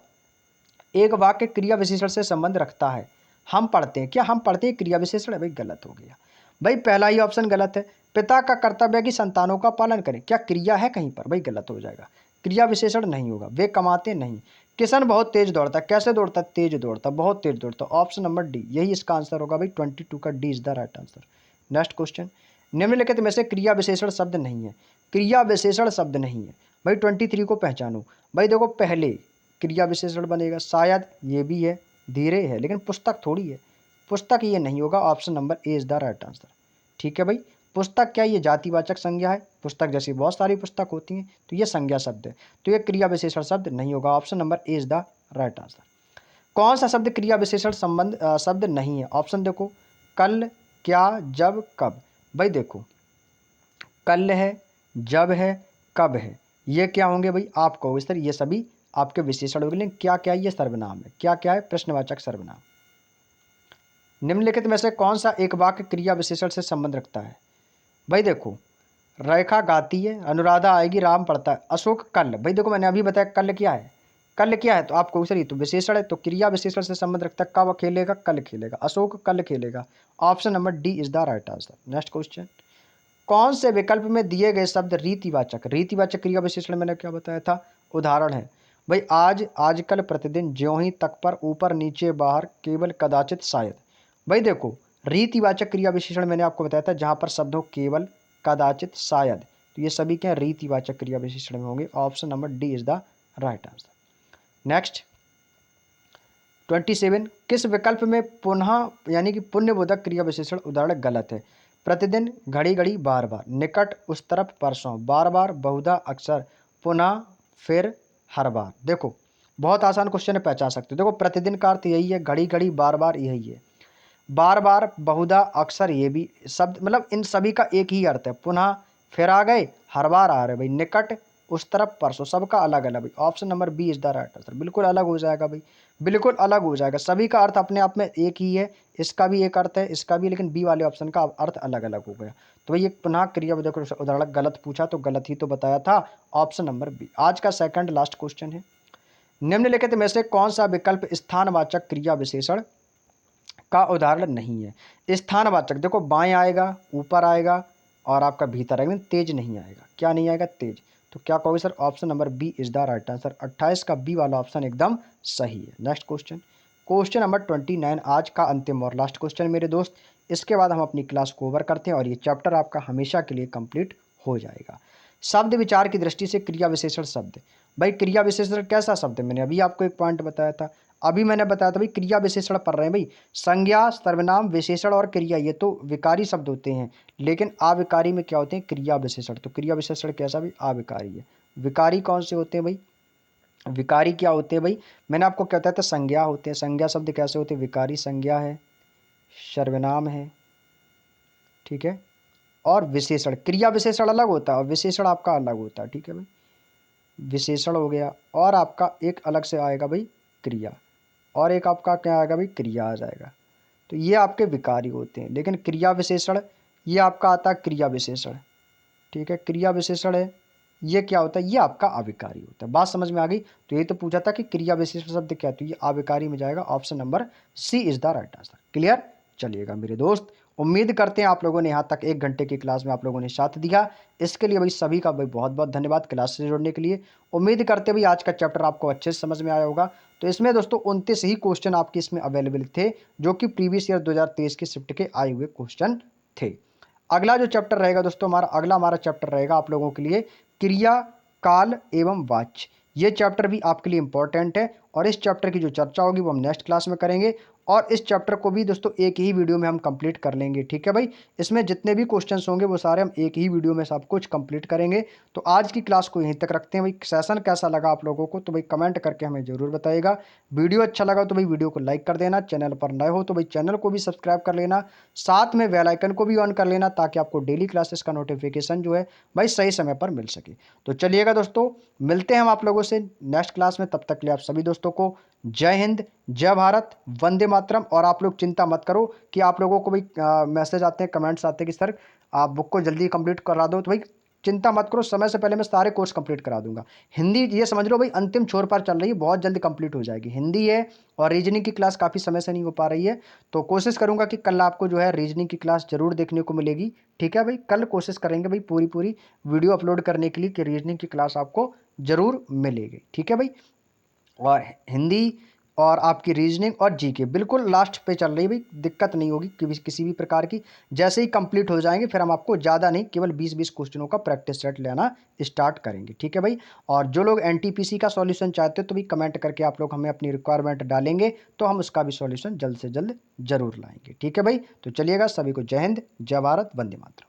एक वाक्य क्रिया विशेषण से संबंध रखता है? हम पढ़ते हैं, क्या हम पढ़ते हैं क्रिया विशेषण है? भाई गलत हो गया, भाई पहला ही ऑप्शन गलत है। पिता का कर्तव्य है कि संतानों का पालन करें, क्या क्रिया है कहीं पर? भाई गलत हो जाएगा, क्रिया विशेषण नहीं होगा। वे कमाते नहीं। किशन बहुत तेज दौड़ता, कैसे दौड़ता? तेज दौड़ता, बहुत तेज दौड़ता। ऑप्शन नंबर डी, यही इसका आंसर होगा भाई। 22 का D is the right answer. Next question, निम्नलिखित में से क्रिया विशेषण शब्द नहीं है। क्रिया विशेषण शब्द नहीं है भाई। 23 को पहचानो। भाई देखो, पहले क्रिया विशेषण बनेगा, शायद ये भी है, धीरे है, लेकिन पुस्तक थोड़ी है। पुस्तक ये नहीं होगा। Option number A is the right answer. ठीक है भाई, पुस्तक क्या, ये जातिवाचक संज्ञा है। पुस्तक जैसी बहुत सारी पुस्तक होती हैं, तो ये संज्ञा शब्द है, तो ये क्रिया विशेषण शब्द नहीं होगा। Option number A is the right answer. कौन सा शब्द क्रिया विशेषण संबंध शब्द नहीं है? ऑप्शन देखो, कल, क्या, जब, कब। भाई देखो, कल है, जब है, कब है, ये क्या होंगे भाई? आप कहोगे सर ये सभी आपके विशेषण हो गए, लेकिन क्या क्या है? ये सर्वनाम है। क्या क्या है? प्रश्नवाचक सर्वनाम। निम्नलिखित में से कौन सा एक वाक्य क्रिया विशेषण से संबंध रखता है? भाई देखो, रेखा गाती है, अनुराधा आएगी, राम पढ़ता है, अशोक कल। भाई देखो, मैंने अभी बताया कल क्या है। कल क्या है? तो आपको सर ये तो विशेषण है, तो क्रिया विशेषण से संबंध रखता है। कब खेलेगा? कल खेलेगा। अशोक कल खेलेगा। Option number D is the right answer. Next question, कौन से विकल्प में दिए गए शब्द रीतिवाचक, रीतिवाचक क्रिया विशेषण मैंने क्या बताया था? उदाहरण है भाई, आज, आजकल, प्रतिदिन, ज्यों ही, तक पर, ऊपर, नीचे, बाहर, केवल, कदाचित, शायद। भाई देखो, रीतिवाचक क्रिया विशेषण मैंने आपको बताया था जहां पर शब्द हो केवल, कदाचित, शायद, तो ये सभी क्या रीतिवाचक क्रिया विशेषण में होंगे। Option number D is the right answer. Next 27, किस विकल्प में पुनः यानी कि पुण्यबोधक क्रिया विशेषण उदाहरण गलत है? प्रतिदिन, घड़ी घड़ी, बार बार, निकट, उस तरफ, परसों, बार बार, बहुधा, अक्सर, पुनः, फिर, हर बार। देखो, बहुत आसान क्वेश्चन है, पहचान सकते हो। देखो, प्रतिदिन का अर्थ यही है, घड़ी घड़ी, बार बार यही है, बार बार, बहुधा, अक्सर ये भी शब्द, मतलब इन सभी का एक ही अर्थ है। पुनः, फिर आ गए, हर बार आ रहे भाई, निकट, उस तरफ, परसों, सबका अलग अलग भाई। Option number B is the right answer. बिल्कुल अलग हो जाएगा भाई, बिल्कुल अलग हो जाएगा। सभी का अर्थ अपने आप में एक ही है, इसका भी एक अर्थ है, इसका भी, लेकिन बी वाले ऑप्शन का अर्थ अलग अलग हो गया। तो भाई ये पुनः क्रिया उदाहरण गलत पूछा, तो गलत ही तो बताया था। Option number B. आज का सेकंड लास्ट क्वेश्चन है, निम्नलिखित में से कौन सा विकल्प स्थानवाचक क्रिया विशेषण का उदाहरण नहीं है? स्थानवाचक देखो, बाएं आएगा, ऊपर आएगा, और आपका भीतर आएगा, तेज नहीं आएगा। क्या नहीं आएगा? तेज। तो क्या कहोगे sir? Option number B is the right answer. 28 का बी वाला ऑप्शन एकदम सही है। नेक्स्ट क्वेश्चन, क्वेश्चन नंबर 29, आज का अंतिम और लास्ट क्वेश्चन मेरे दोस्त। इसके बाद हम अपनी क्लास को ओवर करते हैं और ये चैप्टर आपका हमेशा के लिए कंप्लीट हो जाएगा। शब्द विचार की दृष्टि से क्रिया विशेषण शब्द। भाई क्रिया विशेषण कैसा शब्द है? मैंने अभी आपको एक पॉइंट बताया था, अभी मैंने बताया था भाई क्रिया विशेषण पढ़ रहे हैं भाई। संज्ञा, सर्वनाम, विशेषण और क्रिया ये तो विकारी शब्द होते हैं, लेकिन अविकारी में क्या होते हैं? क्रिया विशेषण। तो क्रिया विशेषण कैसा भाई? अविकारी है। विकारी कौन से होते हैं भाई? विकारी क्या होते हैं भाई? मैंने आपको क्या बताया था? संज्ञा होते हैं। संज्ञा शब्द कैसे होते हैं? विकारी संज्ञा है, सर्वनाम है, ठीक है, और विशेषण। क्रिया विशेषण अलग होता है और विशेषण आपका अलग होता है, ठीक है भाई। विशेषण हो गया, और आपका एक अलग से आएगा भाई क्रिया, और एक आपका क्या आएगा भाई? क्रिया आ जाएगा। तो ये आपके विकारी होते हैं, लेकिन क्रिया विशेषण ये आपका आता है क्रिया विशेषण, ठीक है। क्रिया विशेषण है, ये क्या होता है? ये आपका अविकारी होता है। बात समझ में आ गई? तो ये तो पूछा था कि क्रिया विशेषण शब्द क्या है, तो ये अविकारी में जाएगा। Option number C is the right answer. Clear? चलिएगा मेरे दोस्त, उम्मीद करते हैं आप लोगों ने यहाँ तक 1 घंटे की क्लास में आप लोगों ने साथ दिया। इसके लिए भाई सभी का भाई बहुत बहुत धन्यवाद क्लास से जुड़ने के लिए। उम्मीद करते भाई आज का चैप्टर आपको अच्छे से समझ में आया होगा। तो इसमें दोस्तों 29 ही क्वेश्चन आपके इसमें अवेलेबल थे, जो कि प्रीवियस ईयर 2023 की शिफ्ट के आए हुए क्वेश्चन थे। अगला जो चैप्टर रहेगा दोस्तों हमारा चैप्टर रहेगा आप लोगों के लिए क्रिया, काल एवं वाच्य। ये चैप्टर भी आपके लिए इंपॉर्टेंट है, और इस चैप्टर की जो चर्चा होगी वो हम नेक्स्ट क्लास में करेंगे। और इस चैप्टर को भी दोस्तों एक ही वीडियो में हम कंप्लीट कर लेंगे। ठीक है भाई, इसमें जितने भी क्वेश्चंस होंगे वो सारे हम एक ही वीडियो में सब कुछ कंप्लीट करेंगे। तो आज की क्लास को यहीं तक रखते हैं भाई। सेशन कैसा लगा आप लोगों को तो भाई कमेंट करके हमें ज़रूर बताइएगा। वीडियो अच्छा लगा तो भाई वीडियो को लाइक कर देना, चैनल पर नए हो तो भाई चैनल को भी सब्सक्राइब कर लेना, साथ में बेल आइकन को भी ऑन कर लेना ताकि आपको डेली क्लासेस का नोटिफिकेशन जो है भाई सही समय पर मिल सके। तो चलिएगा दोस्तों, मिलते हैं हम आप लोगों से नेक्स्ट क्लास में। तब तक के लिए आप सभी दोस्तों को जय हिंद, जय भारत, वंदे मातरम। और आप लोग चिंता मत करो कि आप लोगों को भाई मैसेज आते हैं, कमेंट्स आते हैं कि सर आप बुक को जल्दी कंप्लीट करा दो, तो भाई चिंता मत करो, समय से पहले मैं सारे कोर्स कंप्लीट करा दूंगा। हिंदी ये समझ लो भाई अंतिम छोर पर चल रही है, बहुत जल्दी कंप्लीट हो जाएगी। हिंदी है और रीजनिंग की क्लास काफ़ी समय से नहीं हो पा रही है, तो कोशिश करूंगा कि कल आपको जो है रीजनिंग की क्लास जरूर देखने को मिलेगी। ठीक है भाई, कल कोशिश करेंगे भाई पूरी पूरी वीडियो अपलोड करने के लिए कि रीजनिंग की क्लास आपको जरूर मिलेगी। ठीक है भाई, और हिंदी और आपकी रीजनिंग और जीके बिल्कुल लास्ट पे चल रही है भाई, दिक्कत नहीं होगी किसी भी प्रकार की। जैसे ही कंप्लीट हो जाएंगे फिर हम आपको ज़्यादा नहीं, केवल 20-20 क्वेश्चनों का प्रैक्टिस सेट लेना स्टार्ट करेंगे। ठीक है भाई, और जो लोग एनटीपीसी का सॉल्यूशन चाहते हो तो भी कमेंट करके आप लोग हमें अपनी रिक्वायरमेंट डालेंगे तो हम उसका भी सॉल्यूशन जल्द से जल्द जरूर लाएंगे। ठीक है भाई, तो चलिएगा, सभी को जय हिंद, जय भारत, वंदे मातरम।